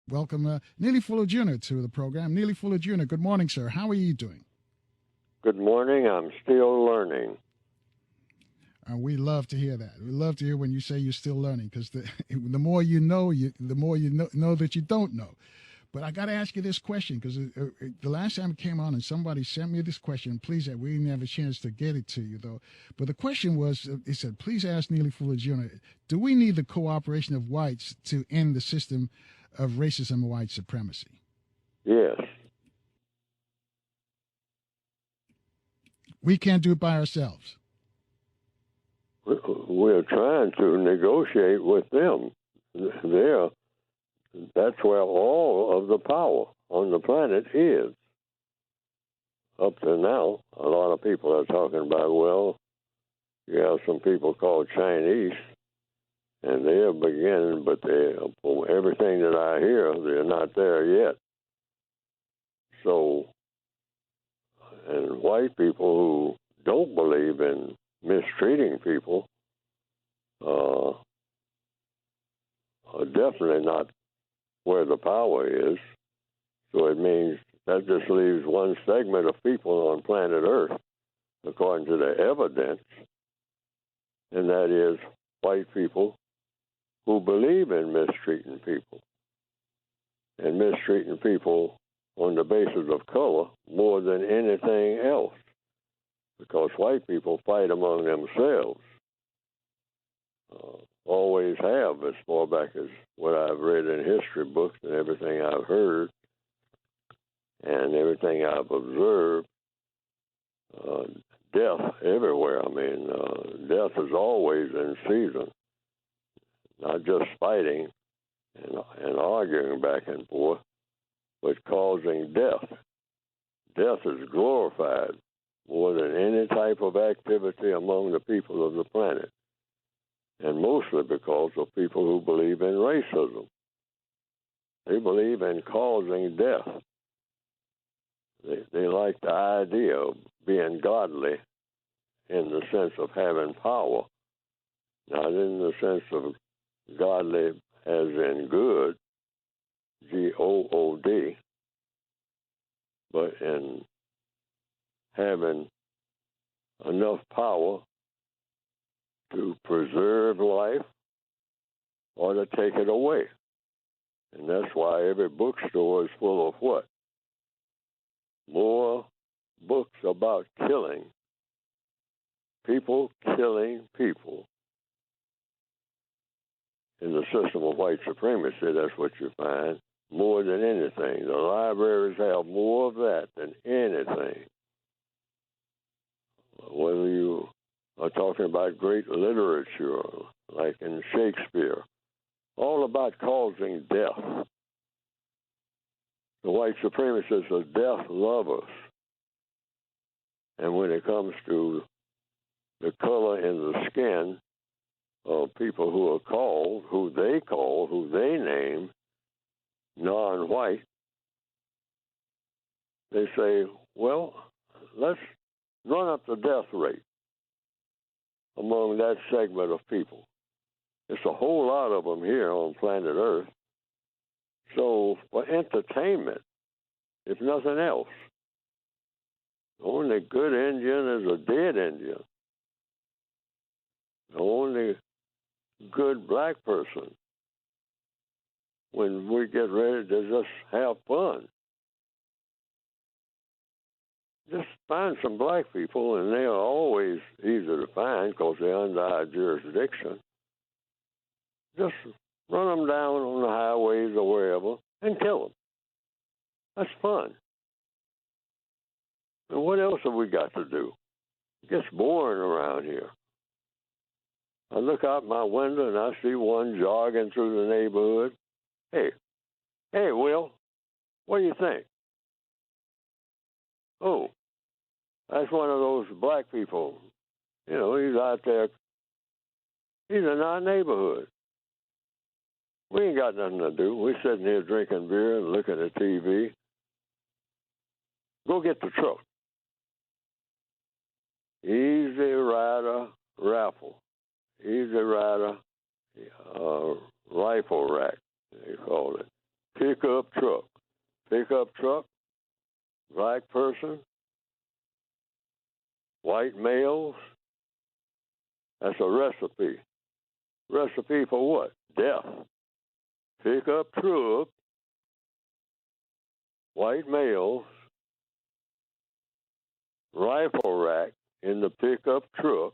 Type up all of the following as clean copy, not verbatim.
welcome Neely Fuller Jr. to the program. Neely Fuller Jr., good morning, sir. How are you doing? Good morning. I'm still learning. We love to hear that. We love to hear when you say you're still learning, because the more you know, the more you know that you don't know. But I got to ask you this question, because the last time it came on and somebody sent me this question, please, we didn't have a chance to get it to you, though. But the question was, it said, please ask Neely Fuller Jr., do we need the cooperation of whites to end the system of racism and white supremacy? Yes. We can't do it by ourselves. We're trying to negotiate with them. That's where all of the power on the planet is. Up to now, a lot of people are talking about, well, you have some people called Chinese, and they're beginning, but from everything that I hear, they're not there yet. So, and white people who don't believe in mistreating people are definitely not where the power is. So it means that just leaves one segment of people on planet Earth, according to the evidence, and that is white people who believe in mistreating people and mistreating people on the basis of color more than anything else, because white people fight among themselves. Always have, as far back as what I've read in history books and everything I've heard and everything I've observed. Death everywhere. I mean, death is always in season, not just fighting and arguing back and forth, but causing death. Death is glorified more than any type of activity among the people of the planet, and mostly because of people who believe in racism. They believe in causing death. They like the idea of being godly in the sense of having power, not in the sense of godly as in good, G-O-O-D, but in having enough power to preserve life or to take it away. And that's why every bookstore is full of what? More books about killing. People killing people. In the system of white supremacy, that's what you find more than anything. The libraries have more of that than anything. Whether you are talking about great literature, like in Shakespeare, all about causing death. The white supremacists are death lovers. And when it comes to the color in the skin of people who are called, who they name non-white, they say, well, let's run up the death rate among that segment of people. It's a whole lot of them here on planet Earth. So for entertainment, if nothing else, the only good Indian is a dead Indian. The only good black person, when we get ready to just have fun, just find some black people, and they are always easy to find because they're under our jurisdiction. Just run them down on the highways or wherever and kill them. That's fun. And what else have we got to do? It gets boring around here. I look out my window and I see one jogging through the neighborhood. Hey, Will, what do you think? Oh, that's one of those black people. You know, he's out there. He's in our neighborhood. We ain't got nothing to do. We're sitting here drinking beer and looking at TV. Go get the truck. Easy Rider raffle. Easy Rider rifle rack, they call it. pickup truck. Pickup truck, black person, white males. That's a recipe. Recipe for what? Death. Pickup truck, white males, rifle rack in the pickup truck,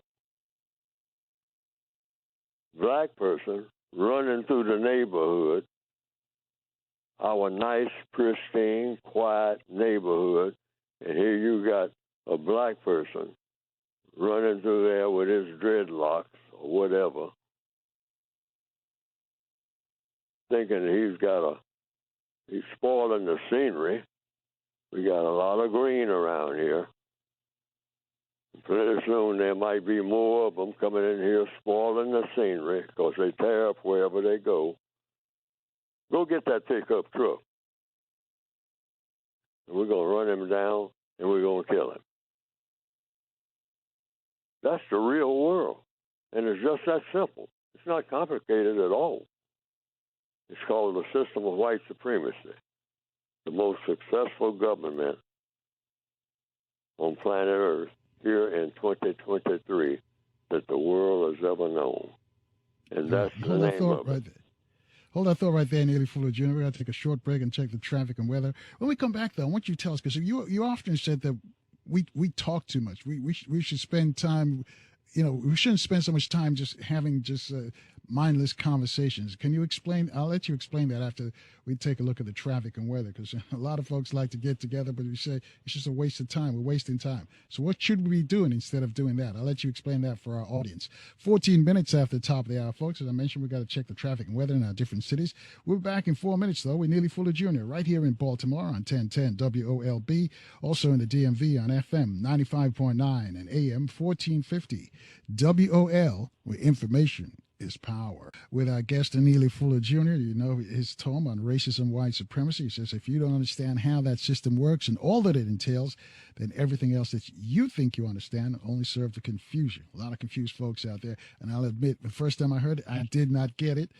black person running through the neighborhood, our nice, pristine, quiet neighborhood, and here you got a black person running through there with his dreadlocks or whatever, thinking he's spoiling the scenery. We got a lot of green around here. Pretty soon there might be more of them coming in here spoiling the scenery because they tear up wherever they go. Go get that pickup truck. And we're going to run him down and we're going to kill him. That's the real world. And it's just that simple. It's not complicated at all. It's called the system of white supremacy, the most successful government on planet Earth here in 2023 that the world has ever known. And that's the name of it. Hold that thought right there, Neely Fuller Jr. We're going to take a short break and check the traffic and weather. When we come back, though, I want you to tell us, because you often said that we talk too much. We should spend time, we shouldn't spend so much time just having mindless conversations. Can you explain? I'll let you explain that after we take a look at the traffic and weather, because a lot of folks like to get together, but we say it's just a waste of time. We're wasting time. So what should we be doing instead of doing that? I'll let you explain that for our audience. 14 minutes after the top of the hour, folks. As I mentioned, we've got to check the traffic and weather in our different cities. We're back in 4 minutes, though. We're Neely Fuller Jr. right here in Baltimore on 1010 WOLB, also in the DMV on FM 95.9 and AM 1450 WOL, where information is power. With our guest, Neely Fuller Jr., you know his tome on racism, white supremacy. He says if you don't understand how that system works and all that it entails, then everything else that you think you understand only serves to confuse you. A lot of confused folks out there. And I'll admit, the first time I heard it, I did not get it.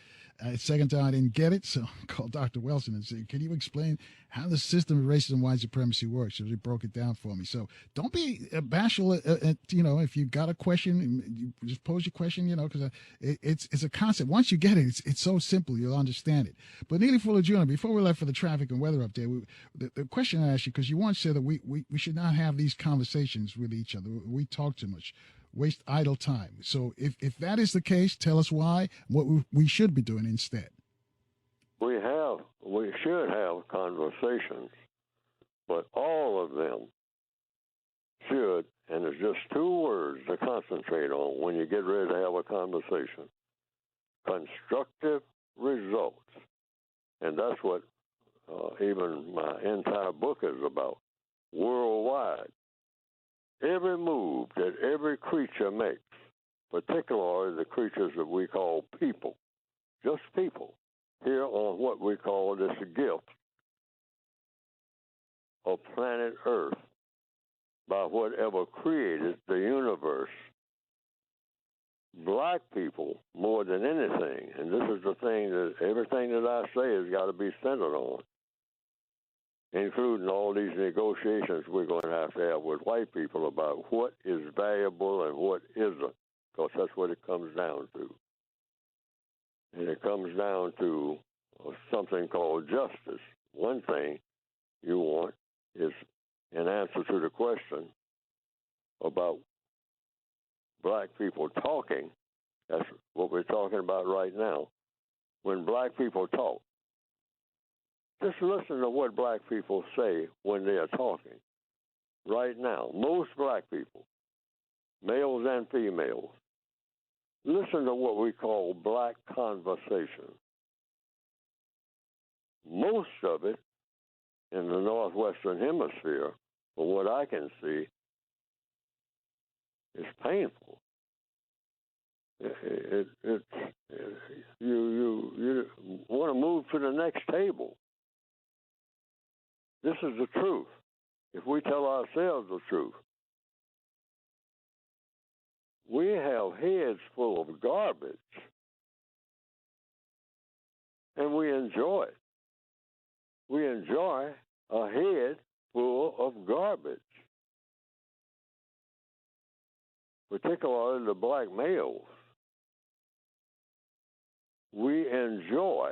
Second time I didn't get it, so I called Dr. Wilson and said, can you explain how the system of racism, white supremacy works? So he broke it down for me. So don't be bashful, if you got a question, you just pose your question, because it's a concept. Once you get it, it's so simple, you'll understand it. But Neely Fuller Jr., before we left for the traffic and weather update, the question I asked you, because you once said that we should not have these conversations with each other. We talk too much. Waste idle time. So if that is the case, tell us why, what we should be doing instead. We should have conversations, but all of them should, and it's just two words to concentrate on when you get ready to have a conversation: constructive results. And that's what even my entire book is about, worldwide. Every move that every creature makes, particularly the creatures that we call people, just people, here on what we call this gift of planet Earth, by whatever created the universe. Black people, more than anything, and this is the thing that everything that I say has got to be centered on, including all these negotiations we're going to have with white people about what is valuable and what isn't, because that's what it comes down to. And it comes down to something called justice. One thing you want is an answer to the question about black people talking. That's what we're talking about right now. When black people talk, just listen to what black people say when they are talking. Right now, most black people, males and females, listen to what we call black conversation. Most of it in the Northwestern Hemisphere, from what I can see, is painful. You want to move to the next table. This is the truth. If we tell ourselves the truth, we have heads full of garbage, and we enjoy it. enjoy a head full of garbage, particularly the black males. We enjoy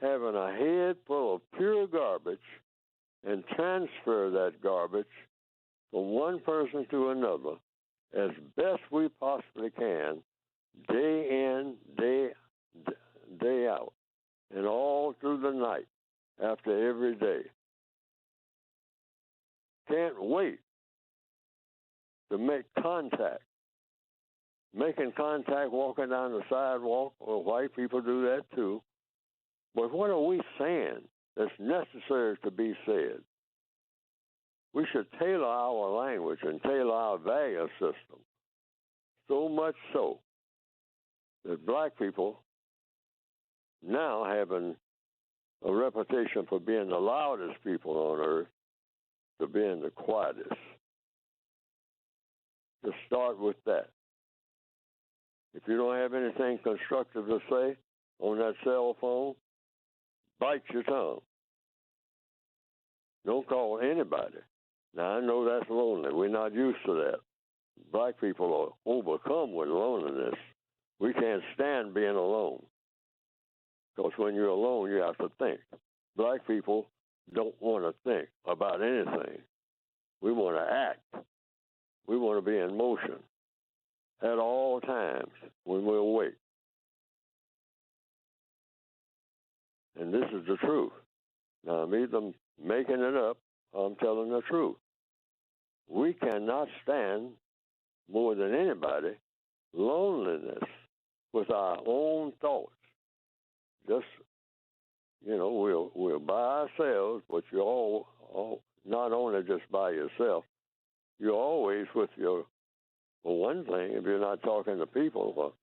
having a head full of pure garbage and transfer that garbage from one person to another as best we possibly can, day in, day out, and all through the night after every day. Can't wait to make contact. Making contact walking down the sidewalk, or white people do that too. But what are we saying that's necessary to be said? We should tailor our language and tailor our value system, so much so that black people, now having a reputation for being the loudest people on earth, to being the quietest. To start with that. If you don't have anything constructive to say on that cell phone, bite your tongue. Don't call anybody. Now, I know that's lonely. We're not used to that. Black people are overcome with loneliness. We can't stand being alone. Because when you're alone, you have to think. Black people don't want to think about anything. We want to act. We want to be in motion at all times when we're awake. And this is the truth. Now, I'm either making it up or I'm telling the truth. We cannot stand, more than anybody, loneliness with our own thoughts. Just, we're by ourselves, but you're all not only just by yourself, you're always with your, for one thing, if you're not talking to people or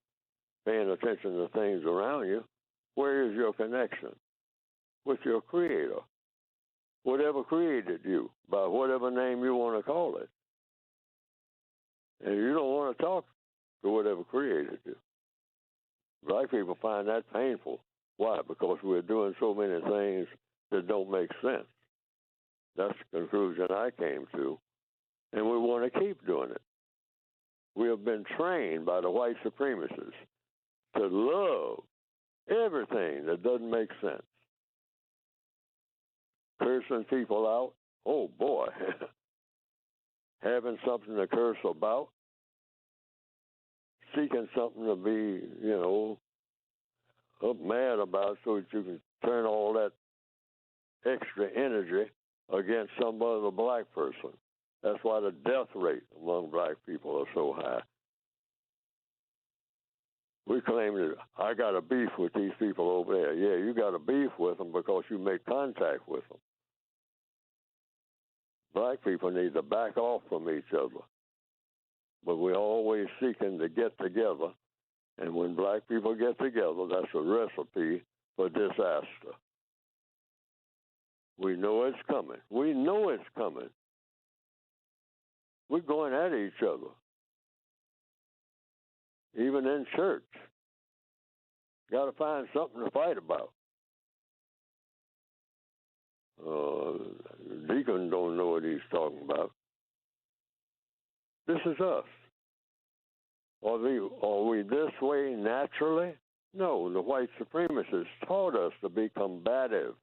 paying attention to things around you, where is your connection with your Creator? Whatever created you, by whatever name you want to call it. And you don't want to talk to whatever created you. Black people find that painful. Why? Because we're doing so many things that don't make sense. That's the conclusion I came to. And we want to keep doing it. We have been trained by the white supremacists to love everything that doesn't make sense. Cursing people out, oh boy. Having something to curse about. Seeking something to be, mad about so that you can turn all that extra energy against some other black person. That's why the death rate among black people are so high. We claim that I got a beef with these people over there. Yeah, you got a beef with them because you make contact with them. Black people need to back off from each other. But we're always seeking to get together. And when black people get together, that's a recipe for disaster. We know it's coming. We know it's coming. We're going at each other. Even in church. Got to find something to fight about. Deacon don't know what he's talking about. This is us. Are we this way naturally? No, the white supremacists taught us to be combative.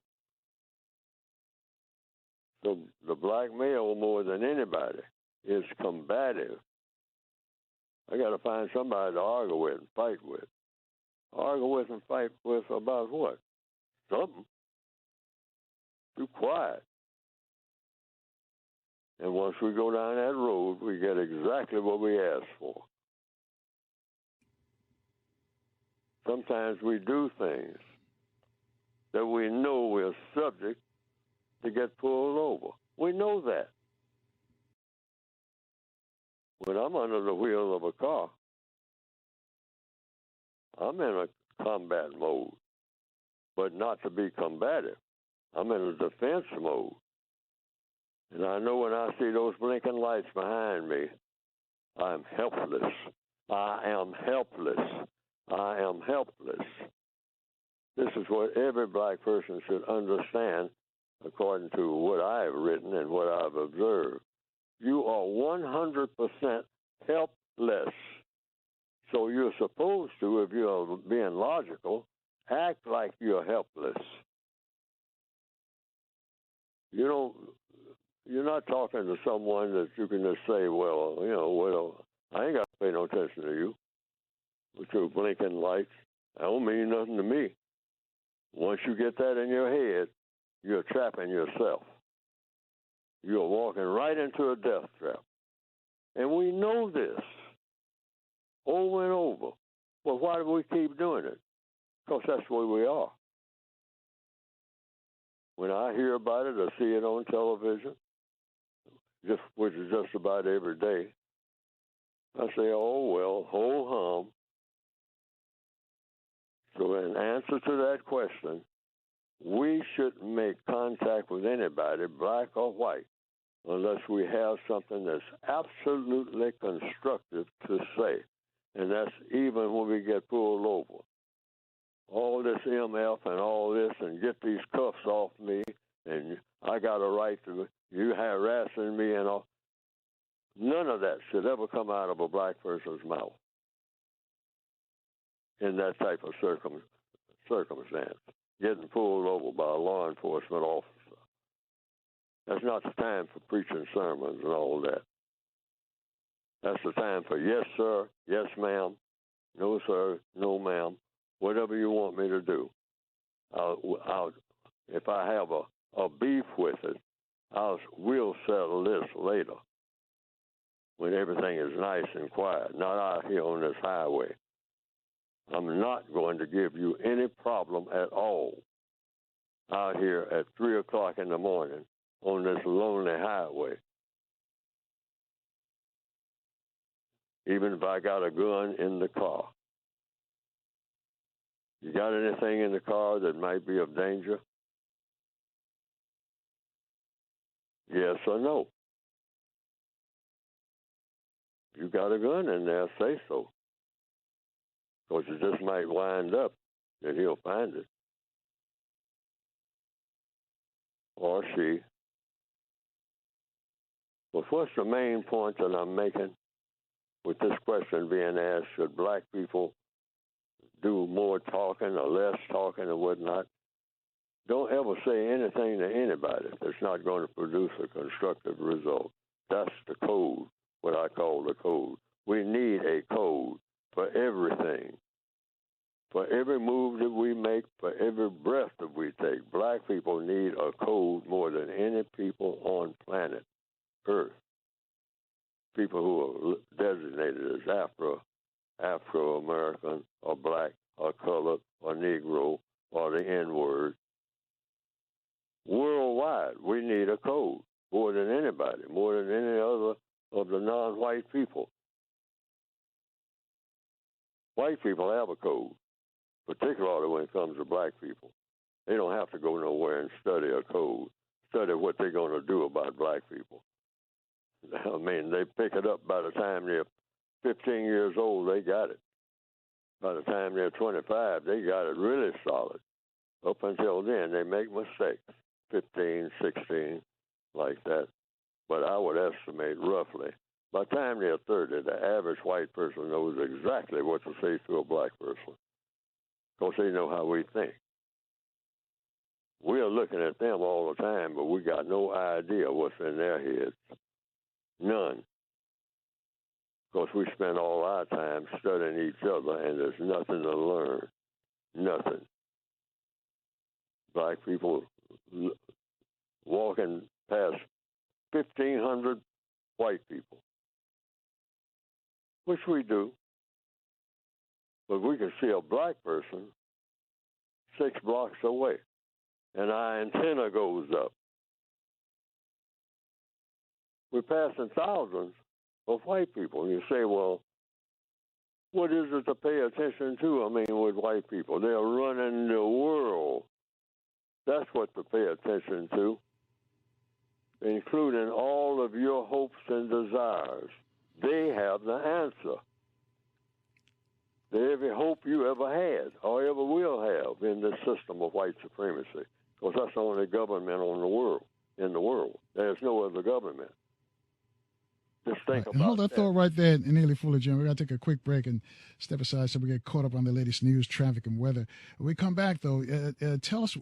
So the black male, more than anybody, is combative. I got to find somebody to argue with and fight with. Argue with and fight with about what? Something. Too quiet. And once we go down that road, we get exactly what we asked for. Sometimes we do things that we know we're subject to get pulled over. We know that. When I'm under the wheel of a car, I'm in a combat mode, but not to be combative. I'm in a defense mode. And I know when I see those blinking lights behind me, I'm helpless. I am helpless. I am helpless. This is what every black person should understand according to what I've written and what I've observed. You are 100% helpless. So you're supposed to, if you're being logical, act like you're helpless. You're not talking to someone that you can just say, well, I ain't got to pay no attention to you with your blinking lights. That don't mean nothing to me. Once you get that in your head, you're trapping yourself. You're walking right into a death trap. And we know this over and over. Well, why do we keep doing it? Because that's where we are. When I hear about it or see it on television, which is just about every day, I say, oh, well, ho hum. So in answer to that question, we shouldn't make contact with anybody, black or white, unless we have something that's absolutely constructive to say. And that's even when we get pulled over. All this MF and all this and get these cuffs off me and I got a right to you harassing me and all. None of that should ever come out of a black person's mouth in that type of circumstance. Getting pulled over by a law enforcement officer. That's not the time for preaching sermons and all that. That's the time for yes, sir, yes, ma'am, no, sir, no, ma'am, whatever you want me to do. If I have a beef with it, we'll settle this later when everything is nice and quiet, not out here on this highway. I'm not going to give you any problem at all out here at 3 o'clock in the morning on this lonely highway. Even if I got a gun in the car. You got anything in the car that might be of danger? Yes or no? You got a gun in there, say so. Because you just might wind up and he'll find it. Or she. But what's the main point that I'm making with this question being asked? Should black people do more talking or less talking or whatnot? Don't ever say anything to anybody that's not going to produce a constructive result. That's the code, what I call the code. We need a code for everything. For every move that we make, for every breath that we take, black people need a code more than any people on planet Earth. People who are designated as Afro-American or black or colored or Negro or the N-word. Worldwide, we need a code more than anybody, more than any other of the non-white people. White people have a code, particularly when it comes to black people. They don't have to go nowhere and study a code, study what they're going to do about black people. I mean, they pick it up by the time they're 15 years old, they got it. By the time they're 25, they got it really solid. Up until then, they make mistakes, 15, 16, like that. But I would estimate roughly, by the time they're 30, the average white person knows exactly what to say to a black person. Because they know how we think. We're looking at them all the time, but we got no idea what's in their heads. None. Because we spend all our time studying each other, and there's nothing to learn. Nothing. Black people walking past 1,500 white people, which we do. But we can see a black person 6 blocks away, and our antenna goes up. We're passing thousands of white people. And you say, well, what is it to pay attention to? I mean, with white people, they're running the world. That's what to pay attention to, including all of your hopes and desires. They have the answer. the every hope you ever had or ever will have in this system of white supremacy, because that's the only government in the world. There's no other government. Just think And about hold that that. thought right there, Neely Fuller, Jim. We got to take a quick break and step aside so we get caught up on the latest news, traffic, and weather. When we come back, though, tell us,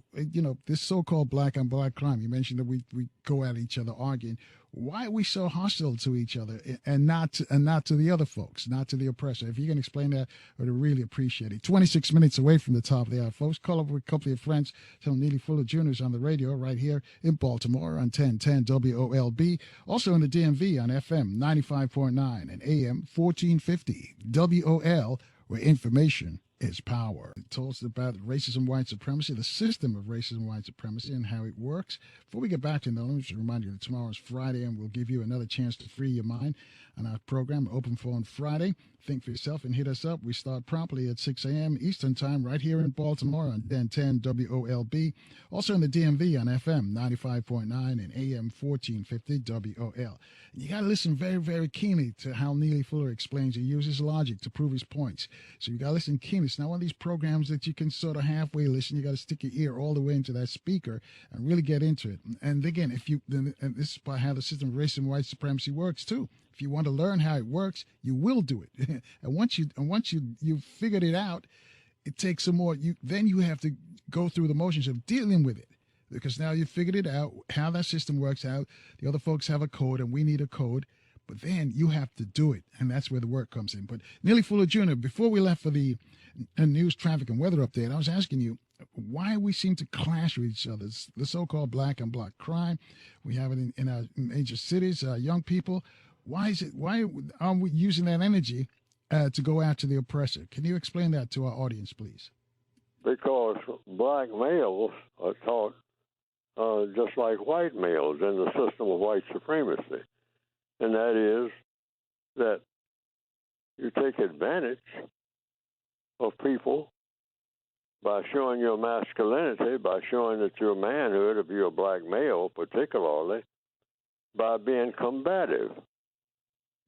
this so-called black on black crime. You mentioned that we go at each other arguing. Why are we so hostile to each other and not to the other folks, not to the oppressor? If you can explain that, I would really appreciate it. 26 minutes away from the top of the hour, folks. Call up with a couple of friends. Tell Neely Fuller Jr. is on the radio right here in Baltimore on 1010 WOLB. Also in the DMV on FM 95.9 and AM 1450 WOL, where information is power. It told us about racism, white supremacy, the system of racism, white supremacy, and how it works. Before we get back to that, let me just remind you that tomorrow is Friday, and we'll give you another chance to free your mind on our program, Open Phone Friday. Think for yourself and hit us up. We start promptly at 6 a.m. Eastern Time right here in Baltimore on 1010 WOLB. Also in the DMV on FM 95.9 and AM 1450 WOL. You got to listen very, very keenly to how Neely Fuller explains and uses logic to prove his points. So you got to listen keenly. It's not one of these programs that you can sort of halfway listen. You got to stick your ear all the way into that speaker and really get into it. And again, and this is how the system of racism and white supremacy works too. If you want to learn how it works, you will do it. and once you've figured it out, it takes some more. Then you have to go through the motions of dealing with it, because now you figured it out how that system works out. The other folks have a code, and we need a code. But then you have to do it, and that's where the work comes in. But Neely Fuller Jr., before we left for the news, traffic, and weather update, I was asking you why we seem to clash with each other. It's the so-called black on black crime. We have it in our major cities, young people. Why are we using that energy to go after the oppressor? Can you explain that to our audience, please? Because black males are taught just like white males in the system of white supremacy. And that is that you take advantage of people by showing your masculinity, by showing that your manhood, if you're a black male particularly, by being combative.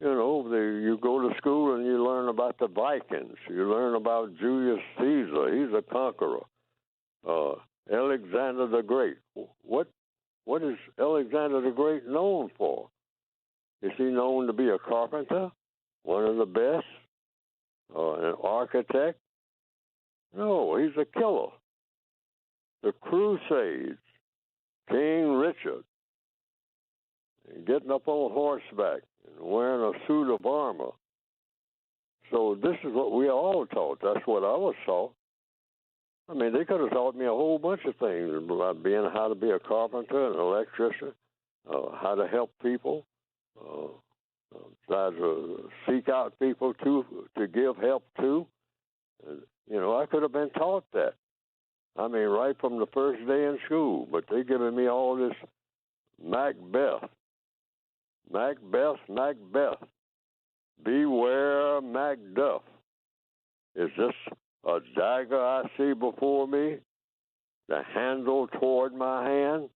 You go to school and you learn about the Vikings. You learn about Julius Caesar. He's a conqueror. Alexander the Great. What is Alexander the Great known for? Is he known to be a carpenter, one of the best, an architect? No, he's a killer. The Crusades, King Richard, getting up on horseback and wearing a suit of armor. So this is what we all taught. That's what I was taught. I mean, they could have taught me a whole bunch of things about how to be a carpenter, an electrician, how to help people, how to seek out people to give help to. I could have been taught that. I mean, right from the first day in school. But they're giving me all this Macbeth. Beware Macduff. Is this a dagger I see before me, the handle toward my hand?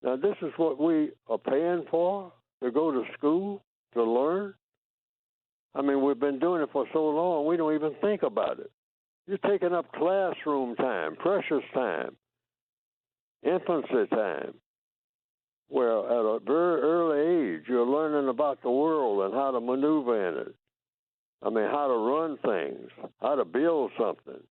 Now, this is what we are paying for, to go to school, to learn. I mean, we've been doing it for so long, we don't even think about it. You're taking up classroom time, precious time, infancy time, where at a very early age, you're learning about the world and how to maneuver in it. I mean, how to run things, how to build something.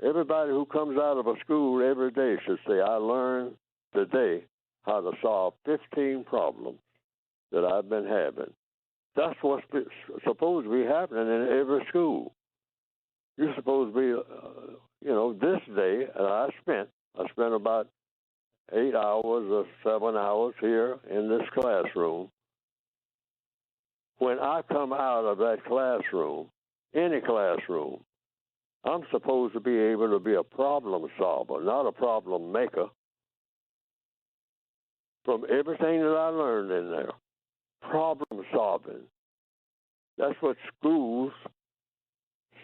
Everybody who comes out of a school every day should say, I learned today how to solve 15 problems that I've been having. That's what's supposed to be happening in every school. You're supposed to be, this day I spent about 8 hours or 7 hours here in this classroom. When I come out of that classroom, any classroom, I'm supposed to be able to be a problem solver, not a problem maker. From everything that I learned in there, problem solving. That's what schools,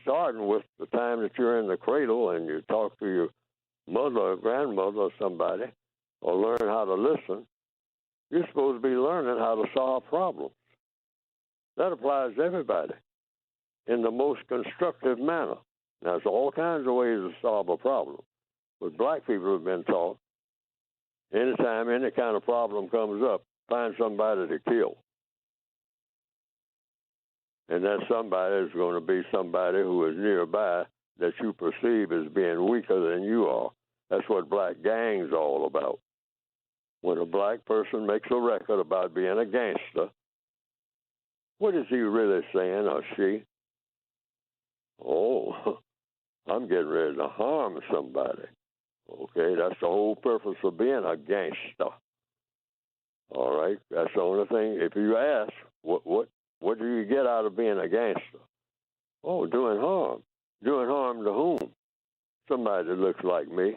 starting with the time that you're in the cradle and you talk to your mother or grandmother or somebody, or learn how to listen, you're supposed to be learning how to solve problems. That applies to everybody. in the most constructive manner. Now, there's all kinds of ways to solve a problem. But black people have been taught, anytime any kind of problem comes up, find somebody to kill. And that somebody is going to be somebody who is nearby that you perceive as being weaker than you are. That's what black gangs are all about. When a black person makes a record about being a gangster, what is he really saying, or she? Oh, I'm getting ready to harm somebody. Okay, that's the whole purpose of being a gangster. All right, that's the only thing. If you ask, what do you get out of being a gangster? Oh, doing harm. Doing harm to whom? Somebody that looks like me.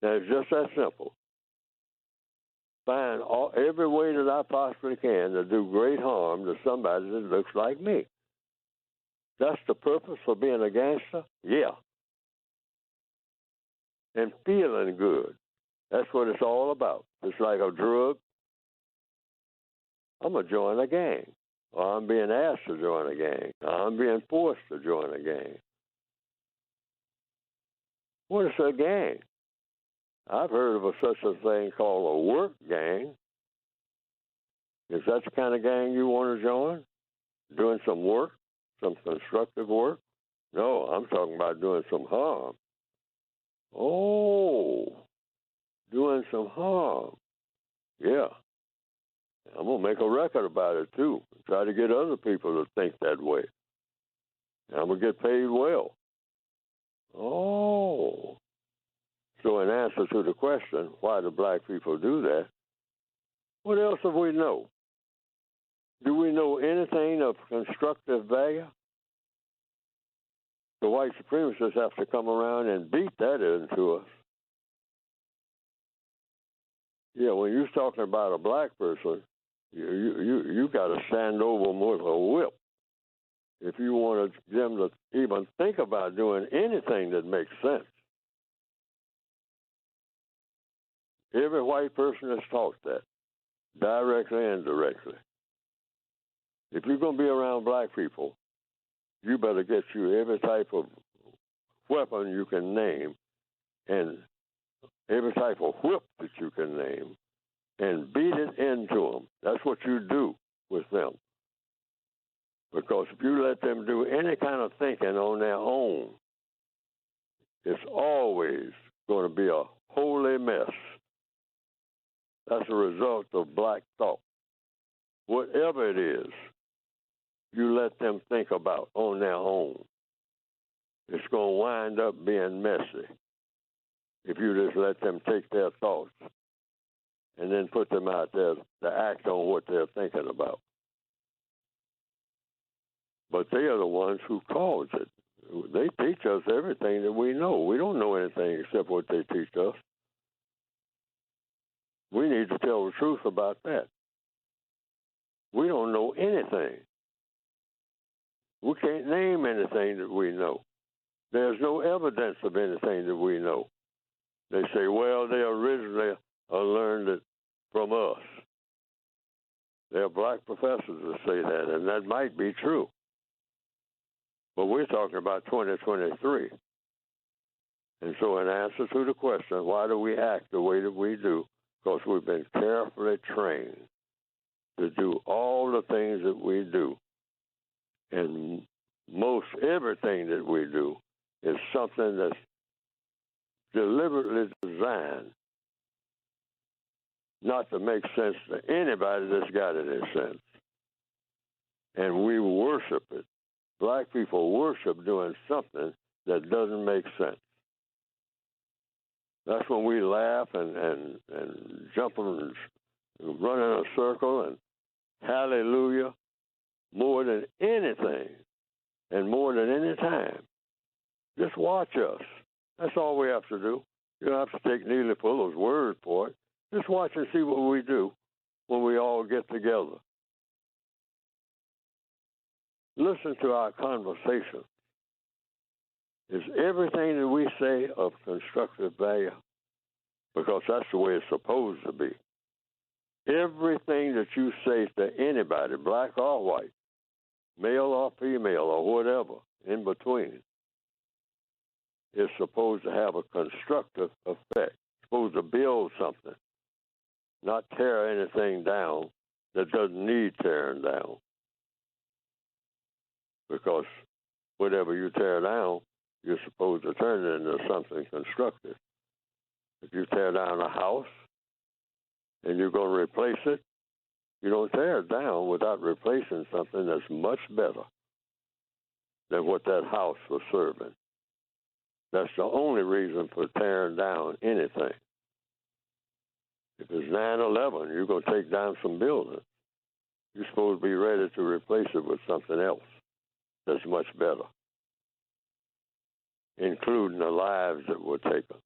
Now, it's just that simple. Find every way that I possibly can to do great harm to somebody that looks like me. That's the purpose of being a gangster? Yeah. And feeling good. That's what it's all about. It's like a drug. I'm going to join a gang. Or I'm being asked to join a gang. Or I'm being forced to join a gang. What is a gang? I've heard of such a thing called a work gang. Is that the kind of gang you want to join? Doing some work? Some constructive work? No, I'm talking about doing some harm. Oh, doing some harm. Yeah. I'm going to make a record about it, too. Try to get other people to think that way. And I'm going to get paid well. Oh. So in answer to the question, why do black people do that, what else have we know? Do we know anything of constructive value? The white supremacists have to come around and beat that into us. Yeah, when you're talking about a black person, you got to stand over them with a whip. If you want them to even think about doing anything that makes sense. Every white person is taught that, directly and indirectly. If you're going to be around black people, you better get you every type of weapon you can name and every type of whip that you can name and beat it into them. That's what you do with them. Because if you let them do any kind of thinking on their own, it's always going to be a holy mess. That's a result of black thought. Whatever it is, you let them think about on their own, it's going to wind up being messy if you just let them take their thoughts and then put them out there to act on what they're thinking about. But they are the ones who cause it. They teach us everything that we know. We don't know anything except what they teach us. We need to tell the truth about that. We don't know anything. We can't name anything that we know. There's no evidence of anything that we know. They say, well, they originally learned it from us. There are black professors that say that, and that might be true. But we're talking about 2023. And so in answer to the question, why do we act the way that we do? Because we've been carefully trained to do all the things that we do. And most everything that we do is something that's deliberately designed not to make sense to anybody that's got any sense. And we worship it. Black people worship doing something that doesn't make sense. That's when we laugh and jump and run in a circle and hallelujah more than anything and more than any time. Just watch us. That's all we have to do. You don't have to take Neely Fuller's word for it. Just watch and see what we do when we all get together. Listen to our conversation. Is everything that we say of constructive value? Because that's the way it's supposed to be. Everything that you say to anybody, black or white, male or female or whatever in between, is supposed to have a constructive effect. It's supposed to build something, not tear anything down that doesn't need tearing down. Because whatever you tear down, you're supposed to turn it into something constructive. If you tear down a house and you're going to replace it, you don't tear it down without replacing something that's much better than what that house was serving. That's the only reason for tearing down anything. If it's 9/11, you're going to take down some buildings. You're supposed to be ready to replace it with something else that's much better, including the lives that were taken.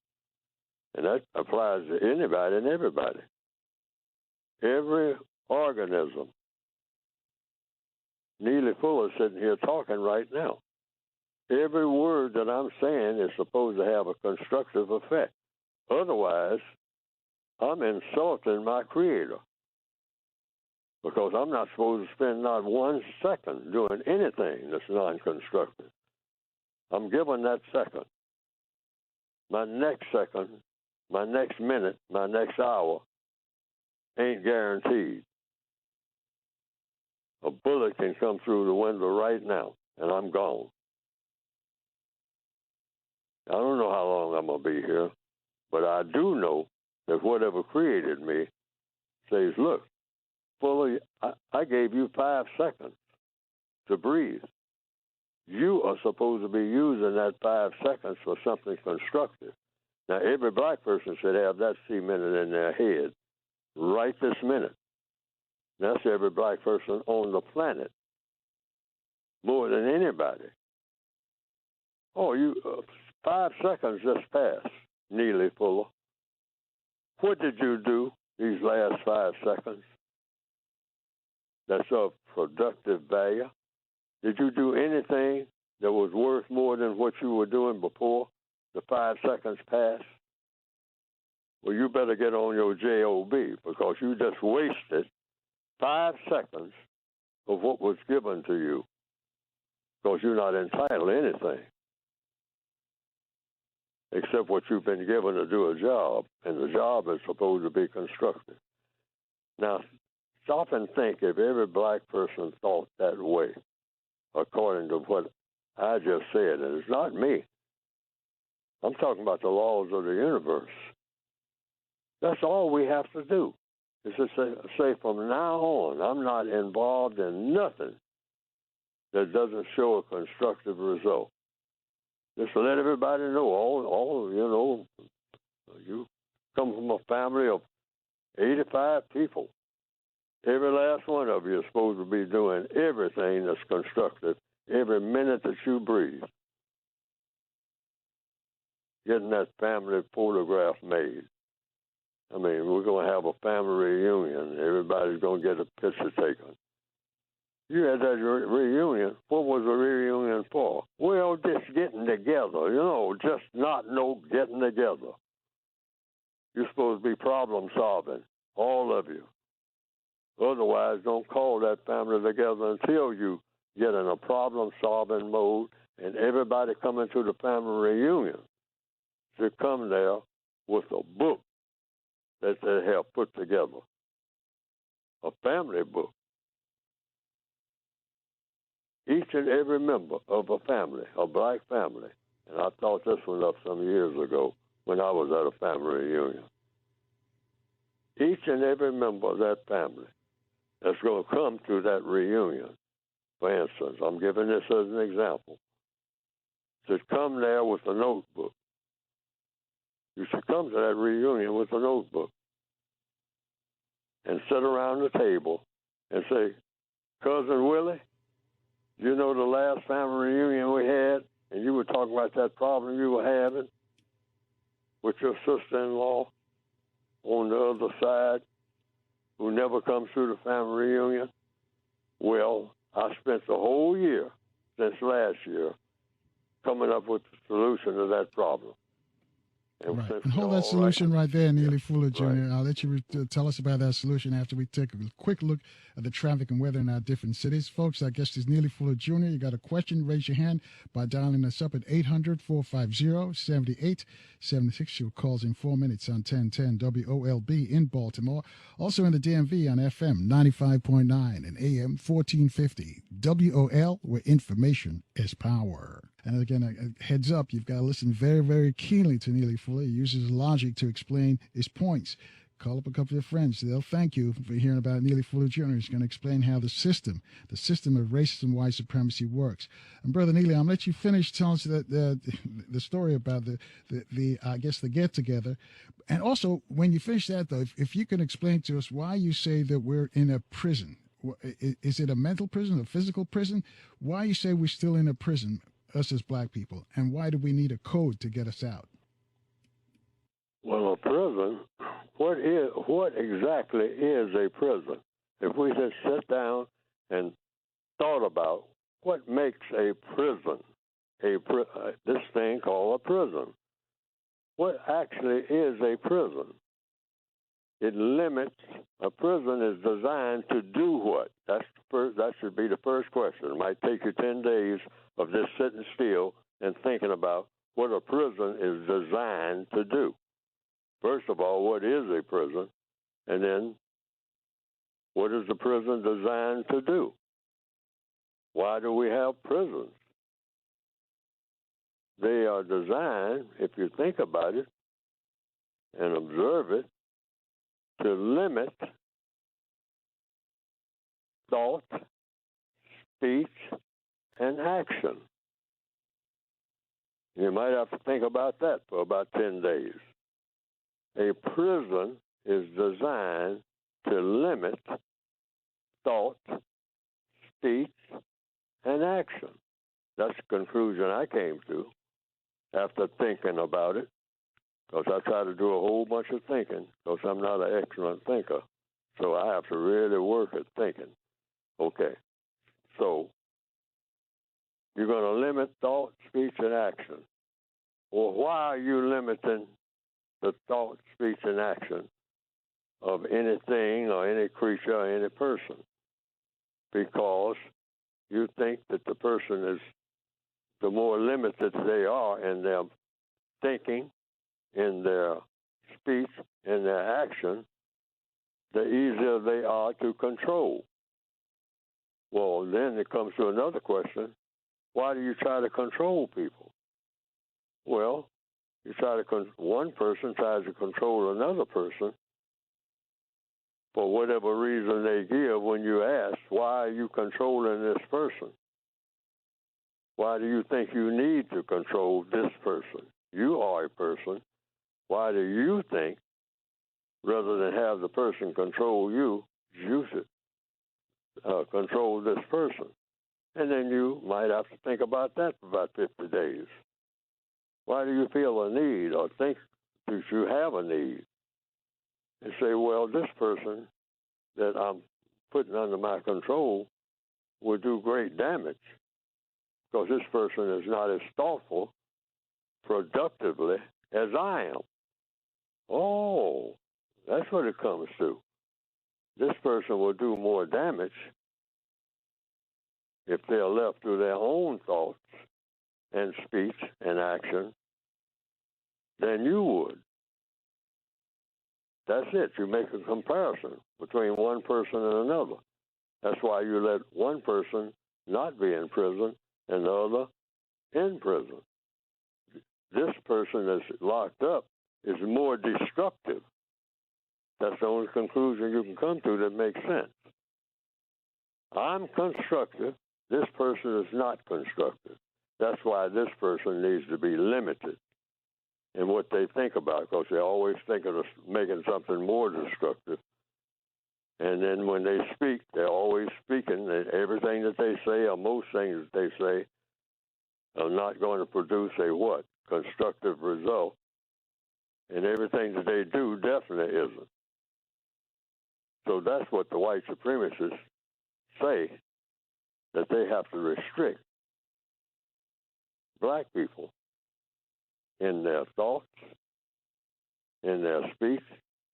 And that applies to anybody and everybody. Every organism. Neely Fuller's sitting here talking right now. Every word that I'm saying is supposed to have a constructive effect. Otherwise, I'm insulting my Creator. Because I'm not supposed to spend not 1 second doing anything that's non-constructive. I'm given that second. My next second, my next minute, my next hour ain't guaranteed. A bullet can come through the window right now, and I'm gone. I don't know how long I'm going to be here, but I do know that whatever created me says, look, Fuller, I gave you 5 seconds to breathe. You are supposed to be using that 5 seconds for something constructive. Now, every black person should have that cemented in their head right this minute. That's every black person on the planet, more than anybody. Oh, 5 seconds just passed, Neely Fuller. What did you do these last 5 seconds that's of productive value? Did you do anything that was worth more than what you were doing before the 5 seconds passed? Well, you better get on your JOB, because you just wasted 5 seconds of what was given to you, because you're not entitled to anything except what you've been given to do a job, and the job is supposed to be constructive. Now, stop and think if every black person thought that way, according to what I just said. And it's not me. I'm talking about the laws of the universe. That's all we have to do, is to say from now on, I'm not involved in nothing that doesn't show a constructive result. Just to let everybody know, you come from a family of 85 people. Every last one of you is supposed to be doing everything that's constructive every minute that you breathe. Getting that family photograph made. I mean, we're going to have a family reunion. Everybody's going to get a picture taken. You had that reunion. What was the reunion for? Well, just getting together, just not no getting together. You're supposed to be problem solving, all of you. Otherwise, don't call that family together until you get in a problem solving mode, and everybody coming to the family reunion should come there with a book that they have put together, a family book. Each and every member of a family, a black family, and I thought this one up some years ago when I was at a family reunion. Each and every member of that family that's going to come to that reunion, for instance, I'm giving this as an example, should come there with a notebook. You should come to that reunion with a notebook and sit around the table and say, Cousin Willie, you know the last family reunion we had, and you were talking about that problem you were having with your sister-in-law on the other side who never comes through the family reunion? Well, I spent the whole year since last year coming up with the solution to that problem. And Right. since And they're hold that all right, solution right there, yeah, Neely Fuller Jr. right. I'll let you tell us about that solution after we take a quick look at the traffic and weather in our different cities. Folks, our guest is Neely Fuller Jr. You got a question, raise your hand by dialing us up at 800-450-7876. Your call's in 4 minutes on 1010 WOLB in Baltimore. Also in the DMV on FM 95.9 and AM 1450. WOL, where information is power. And again, a heads up, you've got to listen very, very keenly to Neely Fuller. He uses logic to explain his points. Call up a couple of your friends. They'll thank you for hearing about Neely Fuller Jr. He's going to explain how the system of racism, white supremacy works. And Brother Neely, I'm going to let you finish telling us the story about the I guess the get together. And also, when you finish that, though, if you can explain to us why you say that we're in a prison. Is it a mental prison, a physical prison? Why you say we're still in a prison, us as black people, and why do we need a code to get us out? Well, a prison, what exactly is a prison? If we just sit down and thought about what makes a prison, this thing called a prison, what actually is a prison? It limits. A prison is designed to do what? That should be the first question. It might take you 10 days of just sitting still and thinking about what a prison is designed to do. First of all, what is a prison? And then, what is the prison designed to do? Why do we have prisons? They are designed, if you think about it and observe it, to limit thought, speech, and action. You might have to think about that for about 10 days. A prison is designed to limit thought, speech, and action. That's the conclusion I came to after thinking about it, because I try to do a whole bunch of thinking, because I'm not an excellent thinker. So I have to really work at thinking. Okay, so you're going to limit thought, speech, and action. Well, why are you limiting the thought, speech, and action of anything or any creature or any person? Because you think that the person is, the more limited they are in their thinking, in their speech, in their action, the easier they are to control. Well, then it comes to another question. Why do you try to control people? Well, one person tries to control another person for whatever reason they give when you ask, why are you controlling this person? Why do you think you need to control this person? You are a person. Why do you think, rather than have the person control you, you should control this person? And then you might have to think about that for about 50 days. Why do you feel a need or think that you have a need? And say, well, this person that I'm putting under my control will do great damage because this person is not as thoughtful productively as I am. Oh, that's what it comes to. This person will do more damage if they're left to their own thoughts and speech and action than you would. That's it. You make a comparison between one person and another. That's why you let one person not be in prison and the other in prison. This person that's locked up is more destructive. That's the only conclusion you can come to that makes sense. I'm constructive. This person is not constructive. That's why this person needs to be limited in what they think about, because they always think of making something more destructive. And then when they speak, they're always speaking. Everything that they say, or most things that they say, are not going to produce a what? Constructive result. And everything that they do definitely isn't. So that's what the white supremacists say, that they have to restrict black people in their thoughts, their speech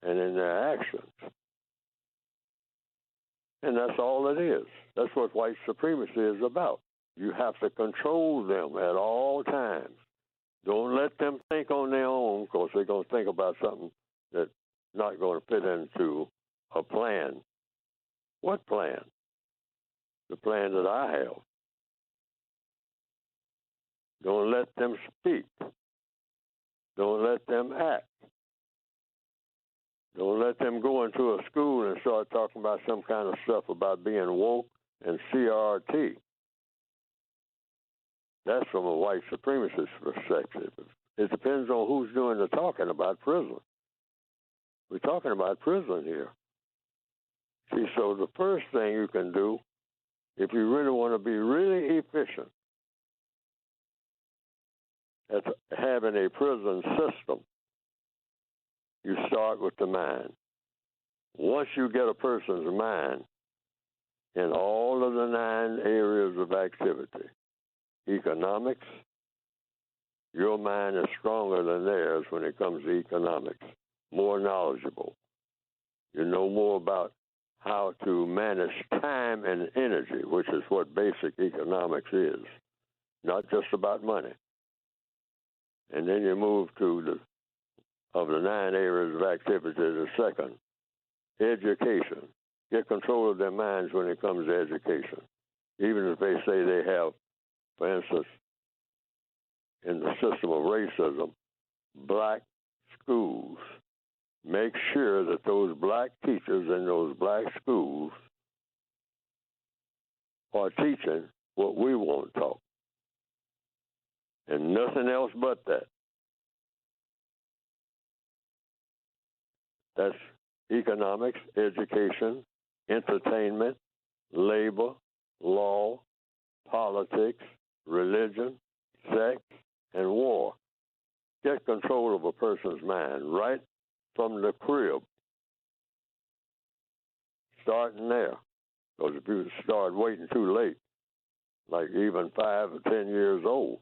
and in their actions. And that's all it is. That's what white supremacy is about. You have to control them at all times. Don't let them think on their own, because they're going to think about something that's not going to fit into a plan. What plan? The plan that I have. Don't let them speak. Don't let them act. Don't let them go into a school and start talking about some kind of stuff about being woke and CRT. That's from a white supremacist perspective. It depends on who's doing the talking about prison. We're talking about prison here. See, so the first thing you can do, if you really want to be really efficient at having a prison system, you start with the mind. Once you get a person's mind in all of the 9 areas of activity, economics, your mind is stronger than theirs when it comes to economics, more knowledgeable. You know more about how to manage time and energy, which is what basic economics is, not just about money. And then you move to of the 9 areas of activity, the second, education. Get control of their minds when it comes to education. Even if they say they have, for instance, in the system of racism, black schools. Make sure that those black teachers in those black schools are teaching what we want taught. And nothing else but that. That's economics, education, entertainment, labor, law, politics, religion, sex, and war. Get control of a person's mind right from the crib. Starting there. Because if you start waiting too late, like even 5 or 10 years old,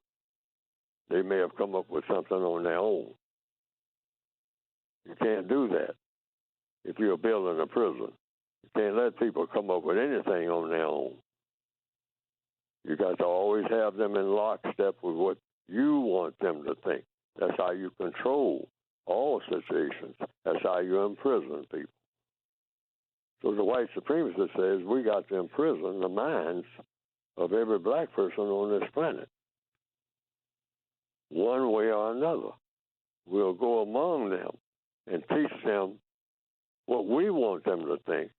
they may have come up with something on their own. You can't do that if you're building a prison. You can't let people come up with anything on their own. You got to always have them in lockstep with what you want them to think. That's how you control all situations. That's how you imprison people. So the white supremacist says we got to imprison the minds of every black person on this planet. One way or another. We'll go among them and teach them what we want them to think.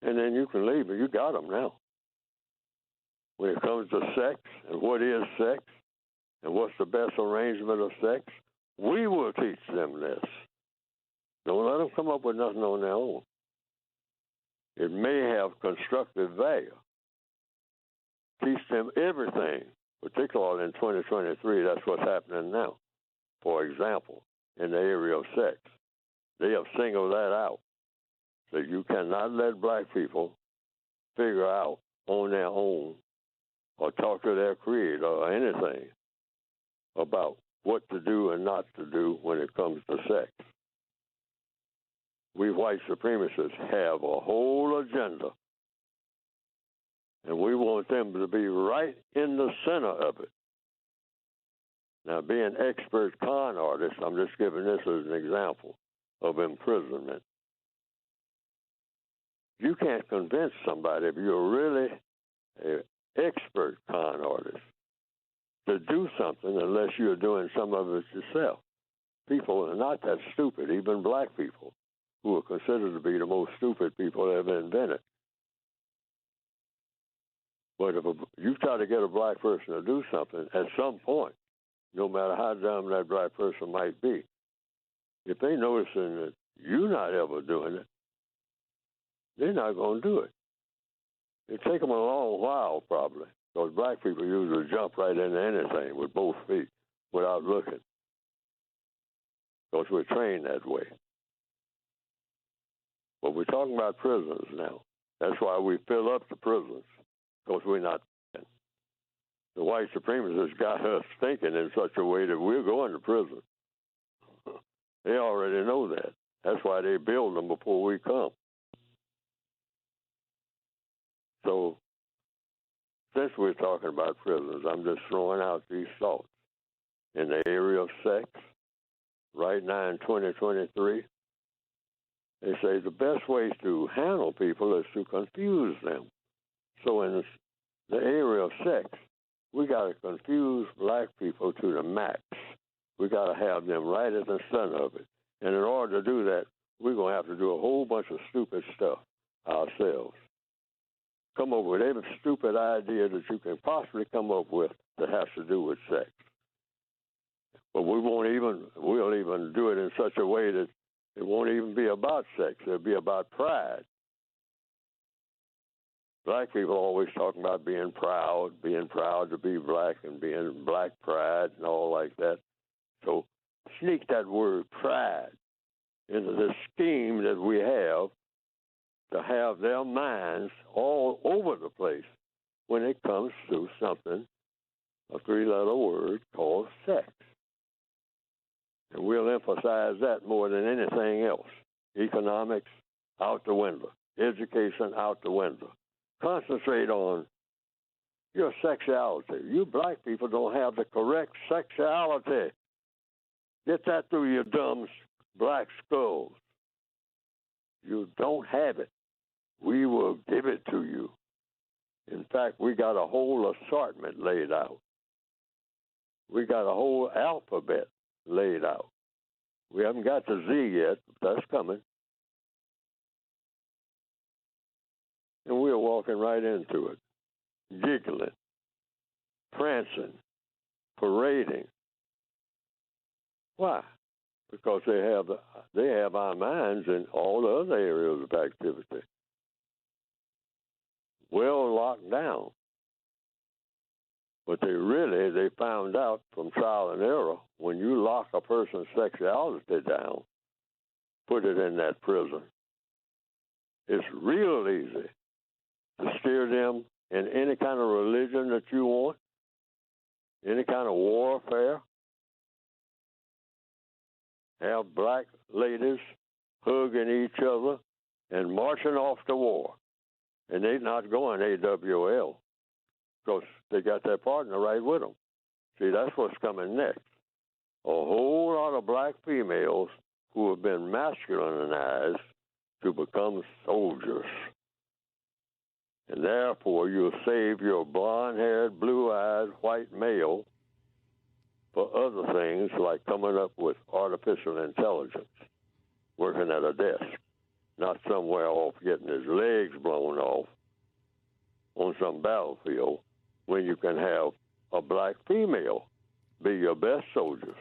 And then you can leave, but you got them now. When it comes to sex and what is sex and what's the best arrangement of sex, we will teach them this. Don't let them come up with nothing on their own. It may have constructive value. Teach them everything, particularly in 2023. That's what's happening now. For example, in the area of sex, they have singled that out. So you cannot let black people figure out on their own or talk to their creator or anything about what to do and not to do when it comes to sex. We white supremacists have a whole agenda, and we want them to be right in the center of it. Now, being expert con artists, I'm just giving this as an example of imprisonment. You can't convince somebody, if you're really an expert con artist, to do something unless you're doing some of it yourself. People are not that stupid, even black people, who are considered to be the most stupid people ever invented. But if you try to get a black person to do something, at some point, no matter how dumb that black person might be, if they noticing that you're not ever doing it, they're not going to do it. It take them a long while, probably, because black people usually jump right into anything with both feet without looking, because we're trained that way. But we're talking about prisons now. That's why we fill up the prisons, because we're not thinking. The white supremacists got us thinking in such a way that we're going to prison. They already know that. That's why they build them before we come. So, since we're talking about prisons, I'm just throwing out these thoughts. In the area of sex, right now in 2023, they say the best way to handle people is to confuse them. So in the area of sex, we got to confuse black people to the max. We got to have them right at the center of it. And in order to do that, we're going to have to do a whole bunch of stupid stuff ourselves. Come up with every stupid idea that you can possibly come up with that has to do with sex. But we'll even do it in such a way that it won't even be about sex. It'll be about pride. Black people are always talking about being proud to be black and being black pride and all like that. So sneak that word pride into the scheme that we have to have their minds all over the place when it comes to something, a three-letter word called sex. And we'll emphasize that more than anything else. Economics, out the window. Education, out the window. Concentrate on your sexuality. You black people don't have the correct sexuality. Get that through your dumb black skulls. You don't have it. We will give it to you. In fact, we got a whole assortment laid out. We got a whole alphabet laid out. We haven't got to Z yet, but that's coming. And we're walking right into it, giggling, prancing, parading. Why? Because they have our minds in all the other areas of activity well locked down. But they found out from trial and error, when you lock a person's sexuality down, put it in that prison, it's real easy to steer them in any kind of religion that you want, any kind of warfare. Have black ladies hugging each other and marching off to war. And they're not going AWL because they got their partner right with them. See, that's what's coming next. A whole lot of black females who have been masculinized to become soldiers. And therefore, you'll save your blonde-haired, blue-eyed white male for other things like coming up with artificial intelligence, working at a desk, not somewhere off getting his legs blown off on some battlefield when you can have a black female be your best soldiers.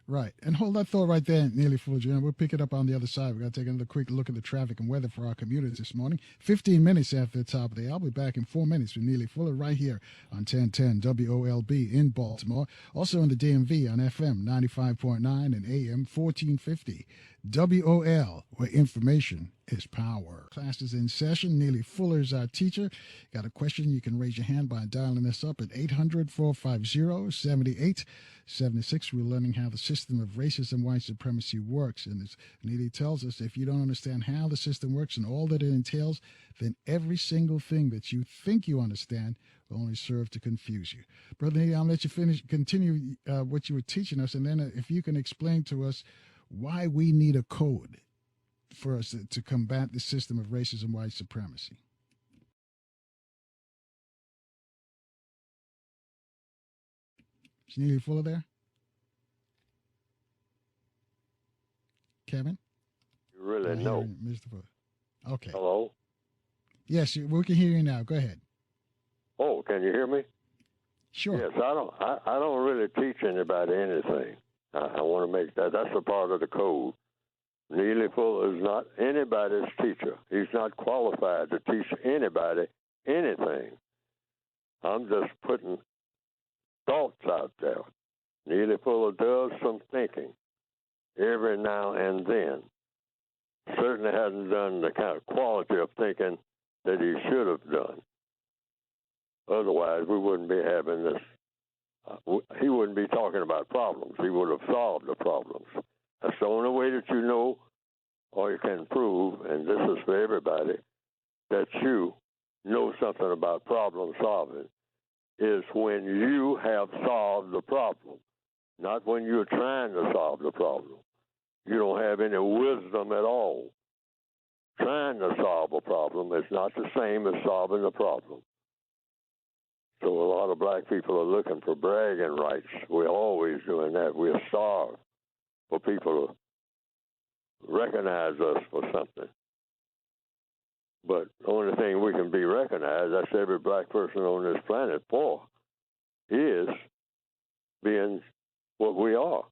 Right. And hold that thought right there, Neely Fuller Jr. We'll pick it up on the other side. We're going to take another quick look at the traffic and weather for our communities this morning. 15 minutes after the top of the hour. I'll be back in 4 minutes with Neely Fuller right here on 1010 WOLB in Baltimore. Also in the DMV on FM 95.9 and AM 1450. WOL, where information is power. Class is in session. Neely Fuller is our teacher. Got a question? You can raise your hand by dialing us up at 800-450-7876. We're learning how the system of racism, white supremacy works. And as Neely tells us, if you don't understand how the system works and all that it entails, then every single thing that you think you understand will only serve to confuse you. Brother Neely, I'll let you continue what you were teaching us, and then if you can explain to us why we need a code for us to combat the system of racism, white supremacy. Is Neely Fuller there? Kevin? You really know. Mr. Fuller. Okay. Hello? Yes, we can hear you now. Go ahead. Oh, can you hear me? Sure. Yes, I don't really teach anybody anything. I want to make that's a part of the code. Neely Fuller is not anybody's teacher. He's not qualified to teach anybody anything. I'm just putting thoughts out there. Neely Fuller does some thinking every now and then. Certainly hasn't done the kind of quality of thinking that he should have done. Otherwise, we wouldn't be having this he wouldn't be talking about problems. He would have solved the problems. That's the only way that you know, or you can prove, and this is for everybody, that you know something about problem solving, is when you have solved the problem, not when you're trying to solve the problem. You don't have any wisdom at all. Trying to solve a problem is not the same as solving the problem. So a lot of black people are looking for bragging rights. We're always doing that. We're starved for people to recognize us for something. But the only thing we can be recognized, that's every black person on this planet for, is being what we are,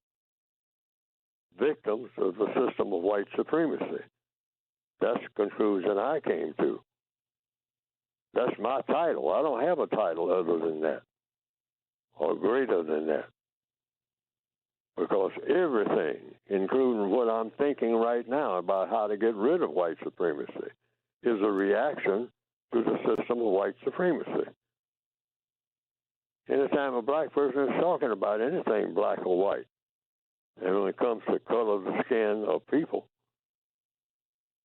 victims of the system of white supremacy. That's the conclusion I came to. That's my title. I don't have a title other than that, or greater than that. Because everything, including what I'm thinking right now about how to get rid of white supremacy, is a reaction to the system of white supremacy. Anytime a black person is talking about anything black or white, and when it comes to color of the skin of people,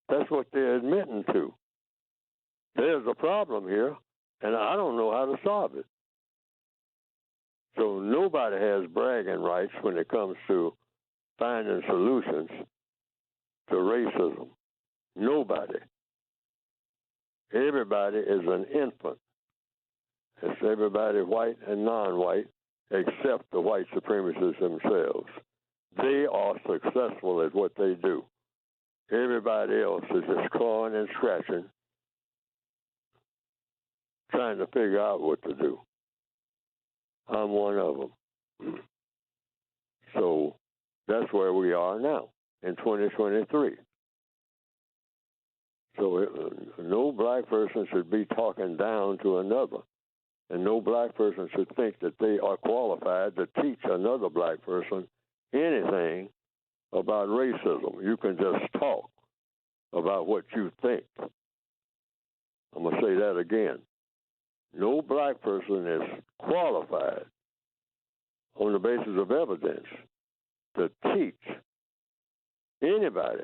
that's what they're admitting to. There's a problem here, and I don't know how to solve it. So nobody has bragging rights when it comes to finding solutions to racism. Nobody. Everybody is an infant. It's everybody white and non-white, except the white supremacists themselves. They are successful at what they do. Everybody else is just clawing and scratching, trying to figure out what to do. I'm one of them. So that's where we are now in 2023. So no black person should be talking down to another. And no black person should think that they are qualified to teach another black person anything about racism. You can just talk about what you think. I'm going to say that again. No black person is qualified on the basis of evidence to teach anybody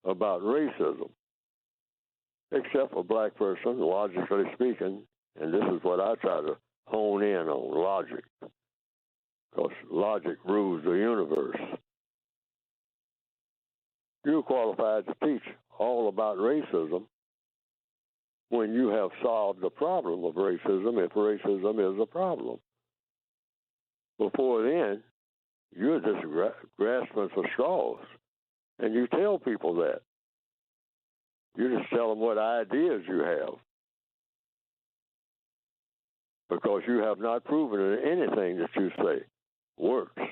about racism, except a black person, logically speaking, and this is what I try to hone in on, logic, because logic rules the universe. You're qualified to teach all about racism when you have solved the problem of racism, if racism is a problem. Before then, you're just grasping for straws, and you tell people that. You just tell them what ideas you have, because you have not proven that anything that you say works.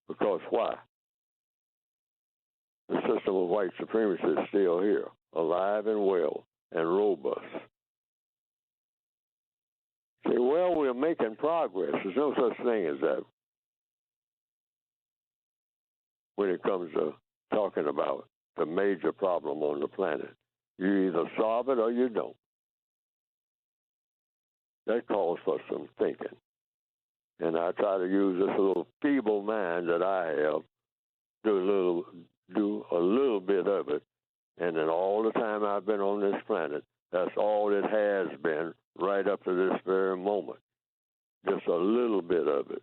Because why? The system of white supremacy is still here, alive and well and robust. Say, well, we're making progress. There's no such thing as that when it comes to talking about the major problem on the planet. You either solve it or you don't. That calls for some thinking. And I try to use this little feeble mind that I have, do a little bit of it, and then all the time I've been on this planet, that's all it has been right up to this very moment. Just a little bit of it,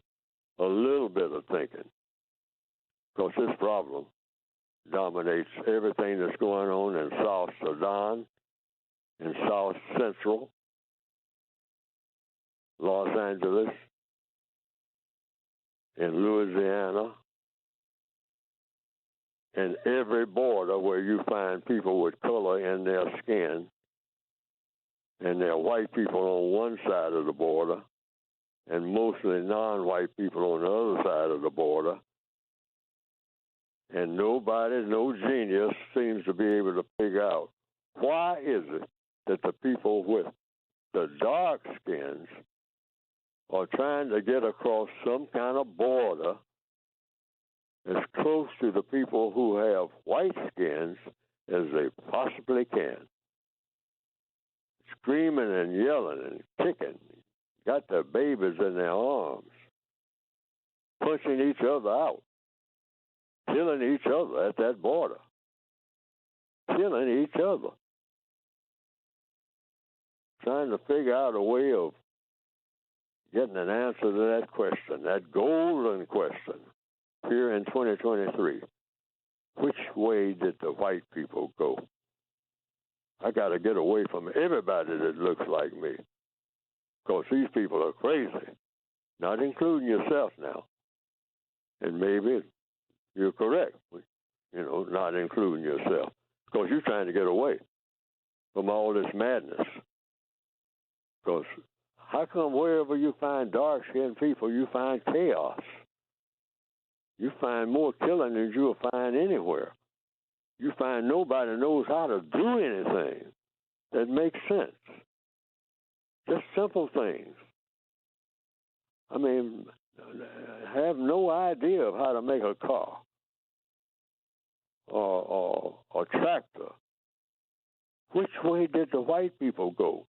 a little bit of thinking. Because this problem dominates everything that's going on in South Sudan, in South Central, Los Angeles, in Louisiana, and every border where you find people with color in their skin, and they're white people on one side of the border, and mostly non-white people on the other side of the border. And nobody, no genius seems to be able to figure out why is it that the people with the dark skins are trying to get across some kind of border as close to the people who have white skins as they possibly can. Screaming and yelling and kicking, got their babies in their arms, punching each other out, killing each other at that border, killing each other, trying to figure out a way of getting an answer to that question, that golden question, here in 2023. Which way did the white people go? I got to get away from everybody that looks like me, because these people are crazy, not including yourself now. And maybe you're correct, not including yourself, because you're trying to get away from all this madness. Because how come wherever you find dark-skinned people, you find chaos? You find more killing than you'll find anywhere. You find nobody knows how to do anything that makes sense. Just simple things. I mean, have no idea of how to make a car or a tractor. Which way did the white people go?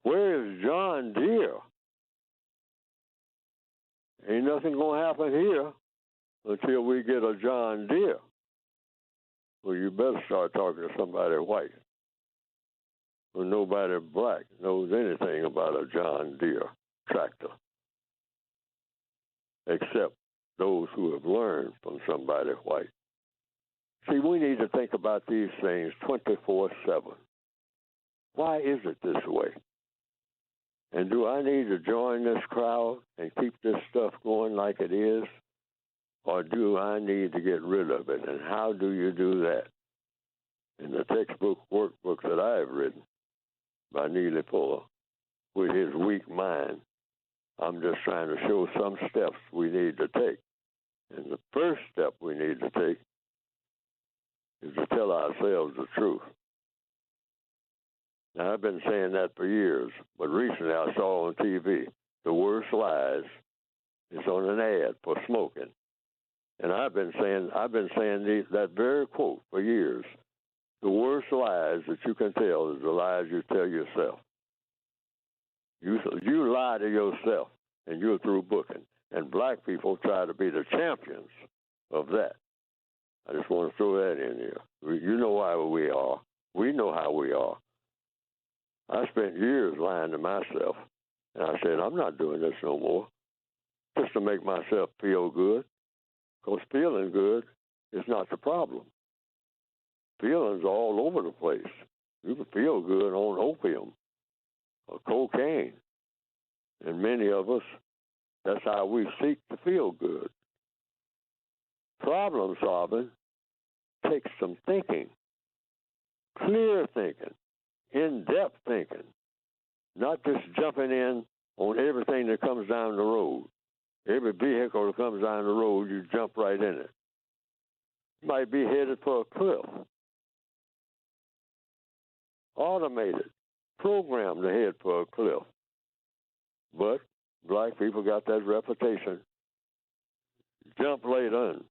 Where is John Deere? Ain't nothing going to happen here until we get a John Deere. Well, you better start talking to somebody white. Well, nobody black knows anything about a John Deere tractor, except those who have learned from somebody white. See, we need to think about these things 24/7. Why is it this way? And do I need to join this crowd and keep this stuff going like it is? Or do I need to get rid of it? And how do you do that? In the textbook workbook that I have written by Neely with his weak mind, I'm just trying to show some steps we need to take. And the first step we need to take is to tell ourselves the truth. Now, I've been saying that for years, but recently I saw on TV the worst lies is on an ad for smoking. And I've been saying that very quote for years. The worst lies that you can tell is the lies you tell yourself. You lie to yourself, and you're through booking. And black people try to be the champions of that. I just want to throw that in here. You know why we are. We know how we are. I spent years lying to myself, and I said, I'm not doing this no more, just to make myself feel good, because feeling good is not the problem. Feelings are all over the place. You can feel good on opium or cocaine, and many of us, that's how we seek to feel good. Problem solving takes some thinking, clear thinking, in-depth thinking, not just jumping in on everything that comes down the road. Every vehicle that comes down the road, you jump right in it. You might be headed for a cliff. Automated, programmed to head for a cliff. But black people got that reputation. Jump late on,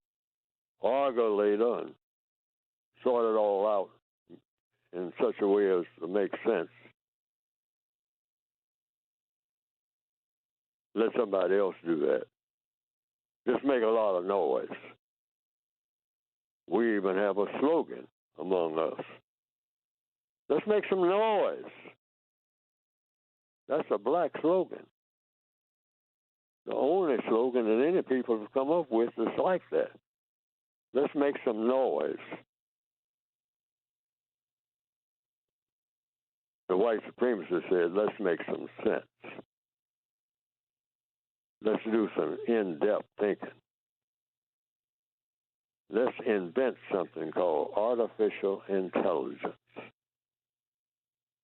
argue late on, sort it all out in such a way as to make sense. Let somebody else do that. Just make a lot of noise. We even have a slogan among us. Let's make some noise. That's a black slogan. The only slogan that any people have come up with is like that. Let's make some noise. The white supremacist said, let's make some sense. Let's do some in-depth thinking. Let's invent something called artificial intelligence.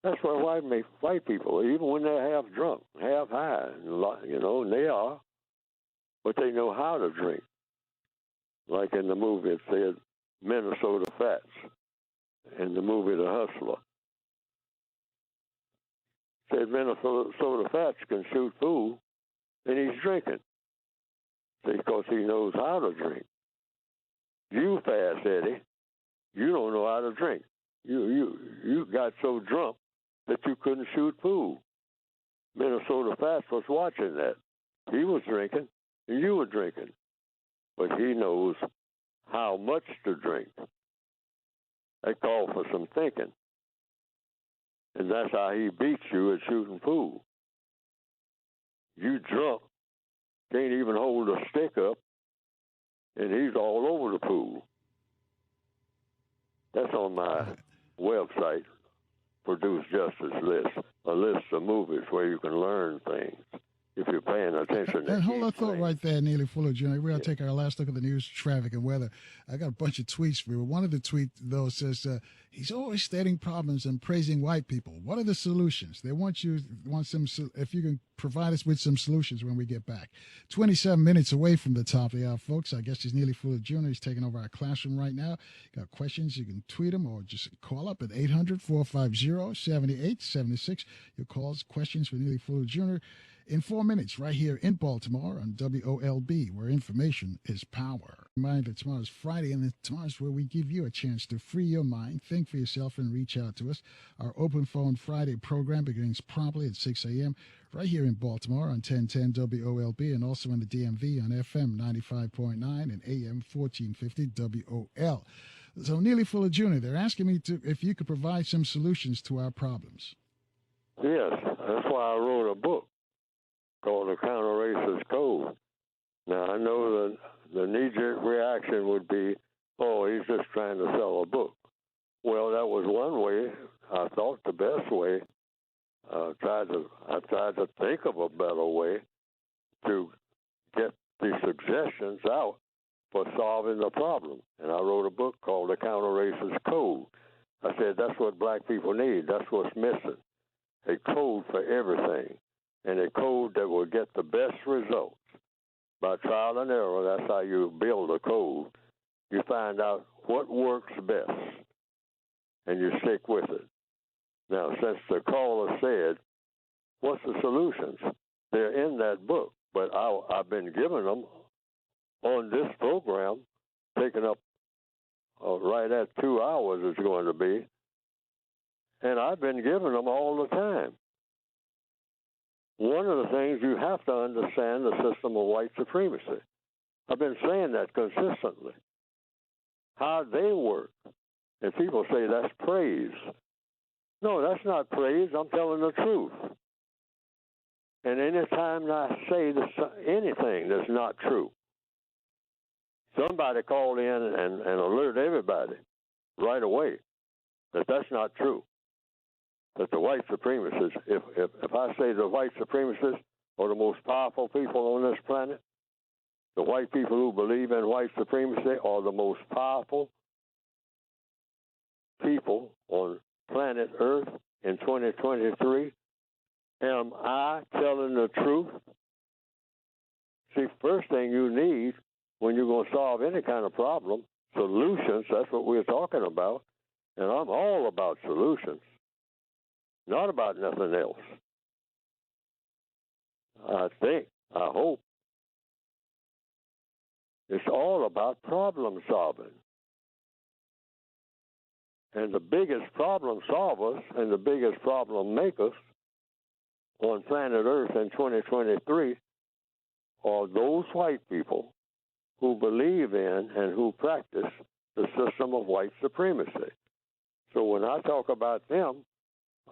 That's what white people, even when they're half drunk, half high, and they are, but they know how to drink. Like in the movie, it said Minnesota Fats, in the movie The Hustler. It said Minnesota Fats can shoot food, and he's drinking. Because he knows how to drink. You, Fast Eddie, you don't know how to drink. You got so drunk that you couldn't shoot food. Minnesota Fats was watching that. He was drinking, and you were drinking. But he knows how much to drink. They call for some thinking. And that's how he beats you at shooting pool. You drunk, can't even hold a stick up, and he's all over the pool. That's on my website, Produce Justice List, a list of movies where you can learn things if you're paying attention. And hold that thought right there, Neely Fuller Jr. We're going to take our last look at the news, traffic, and weather. I got a bunch of tweets for you. One of the tweets, though, says he's always stating problems and praising white people. What are the solutions? They want some, if you can provide us with some solutions when we get back. 27 minutes away from the top of the hour, folks. Our guest is Neely Fuller Jr. He's taking over our classroom right now. Got questions, you can tweet him or just call up at 800-450-7876. Your calls, questions for Neely Fuller Jr. in 4 minutes right here in Baltimore on WOLB, where information is power. Remind that tomorrow's Friday, and tomorrow's where we give you a chance to free your mind, think for yourself, and reach out to us. Our Open Phone Friday program begins promptly at 6 a.m. right here in Baltimore on 1010 WOLB, and also in the DMV on FM 95.9 and AM 1450 WOL. So Neely Fuller Jr., they're asking me if you could provide some solutions to our problems. Yes, that's why I wrote a book called The Counter-Racist Code. Now, I know that the knee-jerk reaction would be, oh, he's just trying to sell a book. Well, that was one way. I thought the best way. I tried to think of a better way to get these suggestions out for solving the problem. And I wrote a book called The Counter-Racist Code. I said that's what black people need. That's what's missing. A code for everything, and a code that will get the best results. By trial and error, that's how you build a code. You find out what works best, and you stick with it. Now, since the caller said, what's the solutions? They're in that book, but I've been giving them on this program, taking up right at 2 hours it's going to be, and I've been giving them all the time. One of the things you have to understand the system of white supremacy. I've been saying that consistently. How they work. And people say that's praise. No, that's not praise. I'm telling the truth. And anytime I say anything that's not true, somebody call in and alert everybody right away that that's not true. That the white supremacists, if I say the white supremacists are the most powerful people on this planet, the white people who believe in white supremacy are the most powerful people on planet Earth in 2023, am I telling the truth? See, first thing you need when you're going to solve any kind of problem, solutions, that's what we're talking about, and I'm all about solutions. Not about nothing else. I hope. It's all about problem solving. And the biggest problem solvers and the biggest problem makers on planet Earth in 2023 are those white people who believe in and who practice the system of white supremacy. So when I talk about them,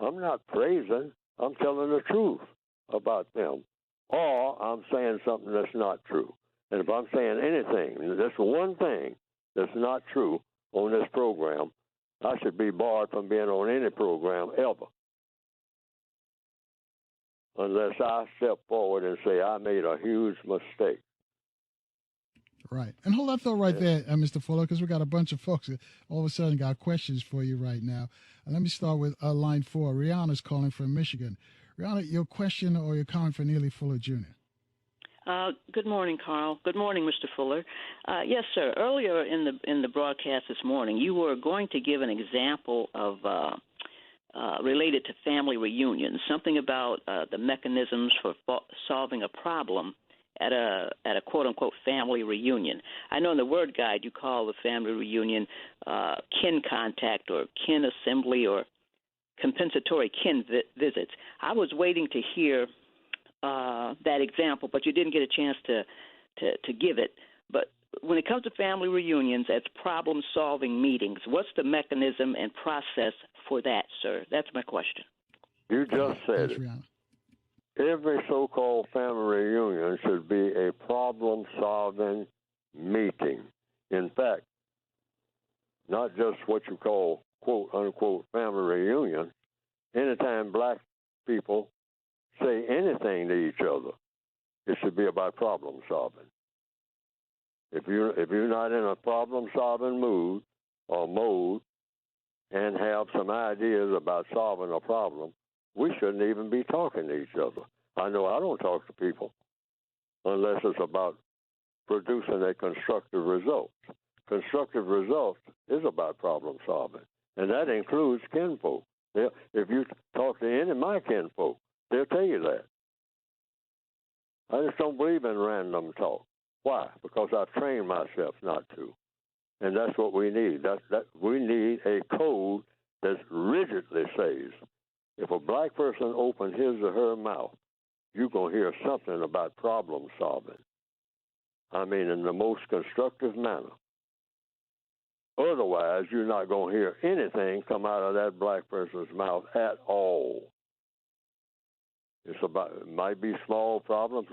I'm not praising, I'm telling the truth about them. Or I'm saying something that's not true. And if I'm saying anything, that's one thing that's not true on this program, I should be barred from being on any program ever. Unless I step forward and say I made a huge mistake. Right. And hold that thought right there, Mr. Fuller, because we got a bunch of folks that all of a sudden got questions for you right now. Let me start with line 4. Rihanna's calling from Michigan. Rihanna, your question or your comment for Neely Fuller Jr.? Good morning, Carl. Good morning, Mr. Fuller. Yes, sir. Earlier in the broadcast this morning, you were going to give an example of related to family reunions, something about the mechanisms for solving a problem at a quote unquote family reunion. I know in the word guide you call the family reunion kin contact or kin assembly or compensatory kin visits. I was waiting to hear that example, but you didn't get a chance to give it. But when it comes to family reunions as problem-solving meetings, what's the mechanism and process for that, sir? That's my question. You just said it. Every so-called family reunion should be a problem-solving meeting. In fact, not just what you call quote-unquote family reunion. Anytime black people say anything to each other, it should be about problem-solving. If you're not in a problem-solving mood or mode and have some ideas about solving a problem, we shouldn't even be talking to each other. I know I don't talk to people unless it's about producing a constructive result. Constructive results is about problem solving, and that includes kinfolk. If you talk to any of my kinfolk, they'll tell you that. I just don't believe in random talk. Why? Because I've trained myself not to, and that's what we need. We need a code that rigidly says, if a black person opens his or her mouth, you're going to hear something about problem solving. I mean, in the most constructive manner. Otherwise, you're not going to hear anything come out of that black person's mouth at all. It might be small problems.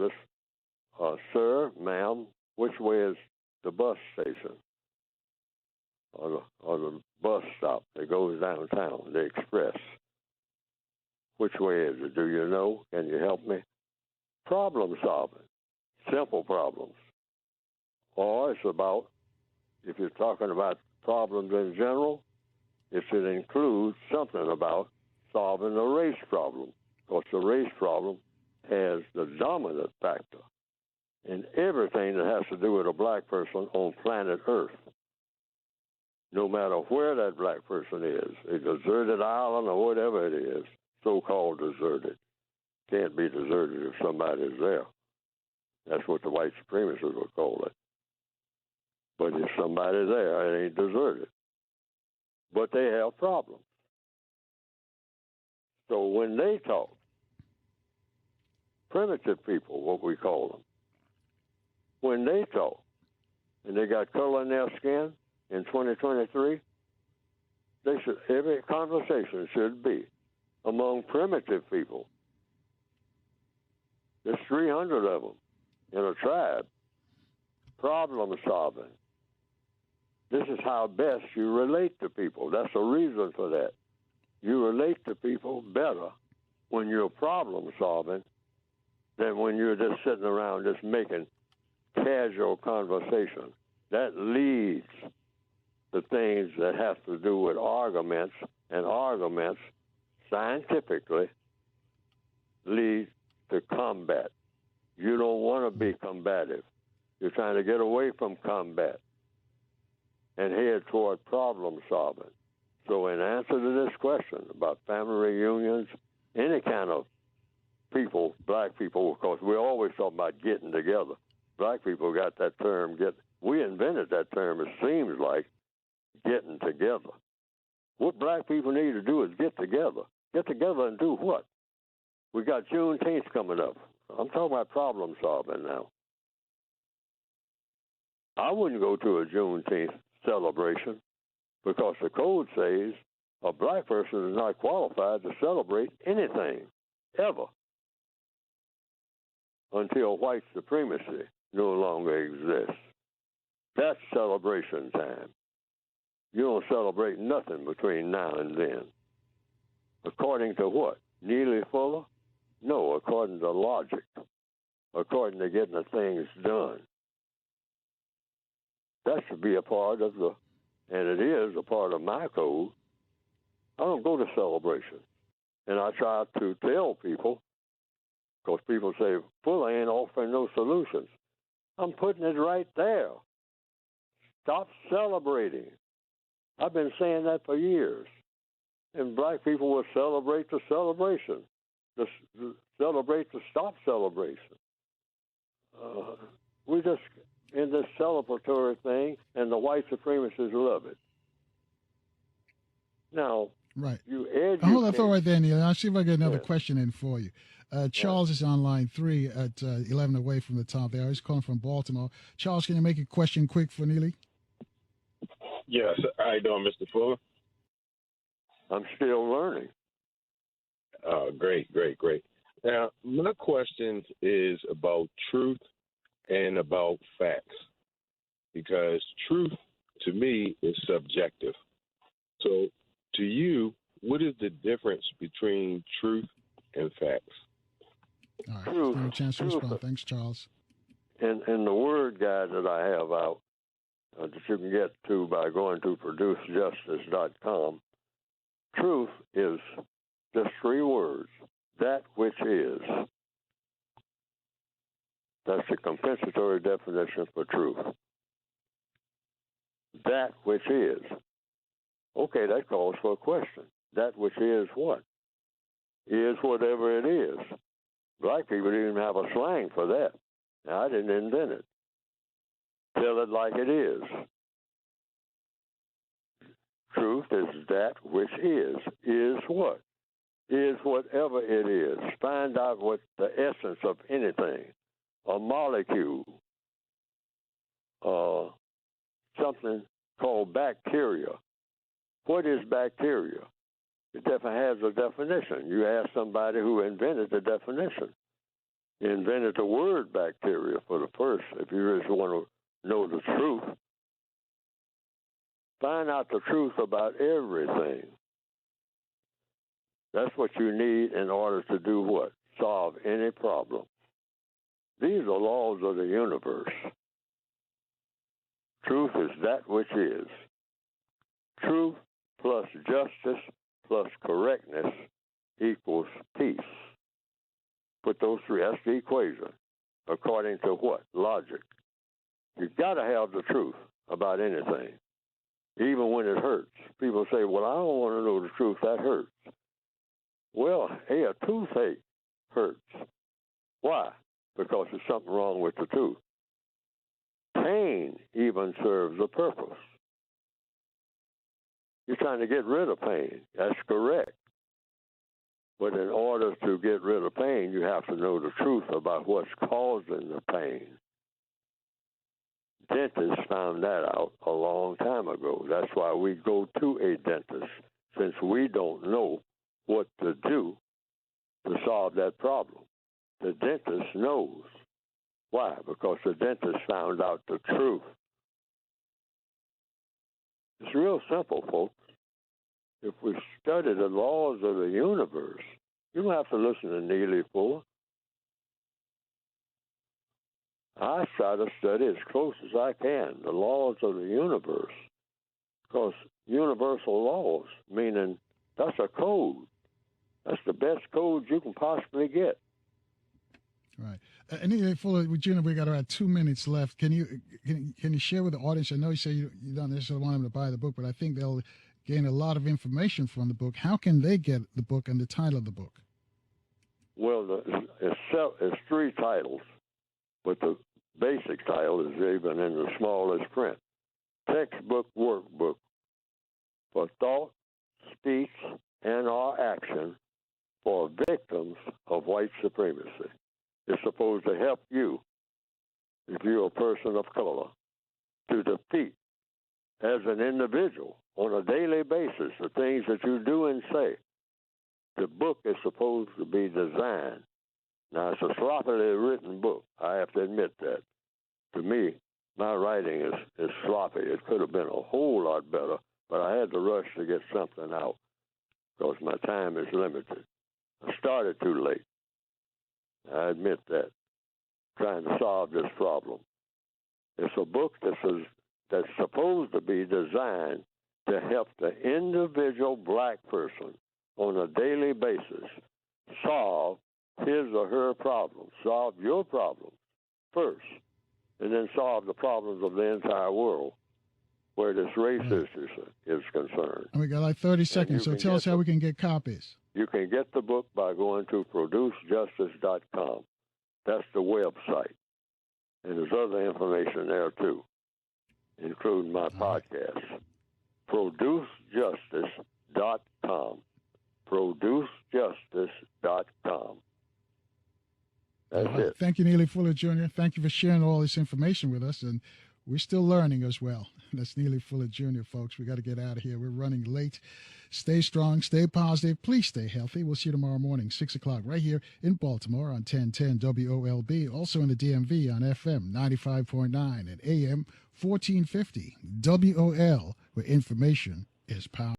Sir, ma'am, which way is the bus station? Or the bus stop that goes downtown, the express? Which way is it? Do you know? Can you help me? Problem solving. Simple problems. Or it's about, if you're talking about problems in general, it should include something about solving the race problem, because the race problem has the dominant factor in everything that has to do with a black person on planet Earth. No matter where that black person is, a deserted island or whatever it is, so-called deserted. Can't be deserted if somebody's there. That's what the white supremacists would call it. But if somebody's there, it ain't deserted. But they have problems. So when they talk, primitive people, what we call them, when they talk, and they got color in their skin in 2023, every conversation should be among primitive people. There's 300 of them in a tribe. Problem solving. This is how best you relate to people. That's the reason for that. You relate to people better when you're problem solving than when you're just sitting around just making casual conversation. That leads to things that have to do with arguments, and arguments scientifically lead to combat. You don't want to be combative. You're trying to get away from combat and head toward problem solving. So in answer to this question about family reunions, any kind of people, black people, of course, we always talk about getting together. Black people got that term, we invented that term, it seems like, getting together. What black people need to do is get together. Get together and do what? We got Juneteenth coming up. I'm talking about problem solving now. I wouldn't go to a Juneteenth celebration because the code says a black person is not qualified to celebrate anything, ever, until white supremacy no longer exists. That's celebration time. You don't celebrate nothing between now and then. According to what? Neely Fuller? No, according to logic. According to getting the things done. That should be a part of and it is a part of my code. I don't go to celebrations. And I try to tell people, because people say, Fuller ain't offering no solutions. I'm putting it right there. Stop celebrating. I've been saying that for years. And black people will celebrate the celebration, celebrate the stop celebration. We just in this celebratory thing, and the white supremacists love it. Now, Right. You educate. Hold on, throw right there, Neely. I'll see if I get another Yes. question in for you. Charles is on line 3 at 11 away from the top there. He's calling from Baltimore. Charles, can you make a question quick for Neely? Yes. How you doing, Mr. Fuller? I'm still learning. Great. Now, my question is about truth and about facts, because truth to me is subjective. So, to you, what is the difference between truth and facts? All right. Truth. Give me a chance to respond. Thanks, Charles. In the word guide that I have out that you can get to by going to producejustice.com, truth is just 3 words: that which is. That's the compensatory definition for truth. That which is. Okay, that calls for a question. That which is what? Is whatever it is. Black people didn't even have a slang for that. Now, I didn't invent it. Tell it like it is. Truth is that which is. Is what? Is whatever it is. Find out what the essence of anything. A molecule. Something called bacteria. What is bacteria? It definitely has a definition. You ask somebody who invented the definition. He invented the word bacteria for the first. If you really want to know the truth, find out the truth about everything. That's what you need in order to do what? Solve any problem. These are laws of the universe. Truth is that which is. Truth plus justice plus correctness equals peace. Put those 3, that's the equation. According to what? Logic. You've got to have the truth about anything, even when it hurts. People say, well, I don't want to know the truth, that hurts. Well, hey, a toothache hurts. Why? Because there's something wrong with the tooth. Pain even serves a purpose. You're trying to get rid of pain. That's correct. But in order to get rid of pain, you have to know the truth about what's causing the pain. Dentists found that out a long time ago. That's why we go to a dentist, since we don't know what to do to solve that problem. The dentist knows. Why? Because the dentist found out the truth. It's real simple, folks. If we study the laws of the universe, you don't have to listen to Neely for. I try to study as close as I can the laws of the universe, because universal laws, meaning that's a code. That's the best code you can possibly get. Right. Anyway, Fuller, we got about 2 minutes left. Can you share with the audience? I know you say you don't necessarily want them to buy the book, but I think they'll gain a lot of information from the book. How can they get the book and the title of the book? Well, it's 3 titles, but the basic title is even in the smallest print. Textbook workbook for thought, speech, and/or action for victims of white supremacy. It's supposed to help you, if you're a person of color, to defeat as an individual on a daily basis the things that you do and say. The book is supposed to be designed. Now, it's a sloppily written book. I have to admit that. To me, my writing is sloppy. It could have been a whole lot better, but I had to rush to get something out because my time is limited. I started too late. I admit that, trying to solve this problem. It's a book that's supposed to be designed to help the individual black person on a daily basis solve his or her problems, solve your problems first, and then solve the problems of the entire world where this race is concerned. And we got like 30 seconds, so tell us how we can get copies. You can get the book by going to producejustice.com. That's the website. And there's other information there, too, including my podcast. Producejustice.com. producejustice.com. Producejustice.com. That's it. Thank you, Neely Fuller Jr. Thank you for sharing all this information with us, and we're still learning as well. That's Neely Fuller Jr., folks. We got to get out of here. We're running late. Stay strong, stay positive. Please stay healthy. We'll see you tomorrow morning, 6 o'clock, right here in Baltimore on 1010 WOLB. Also in the DMV on FM 95.9 and AM 1450 WOL, where information is power.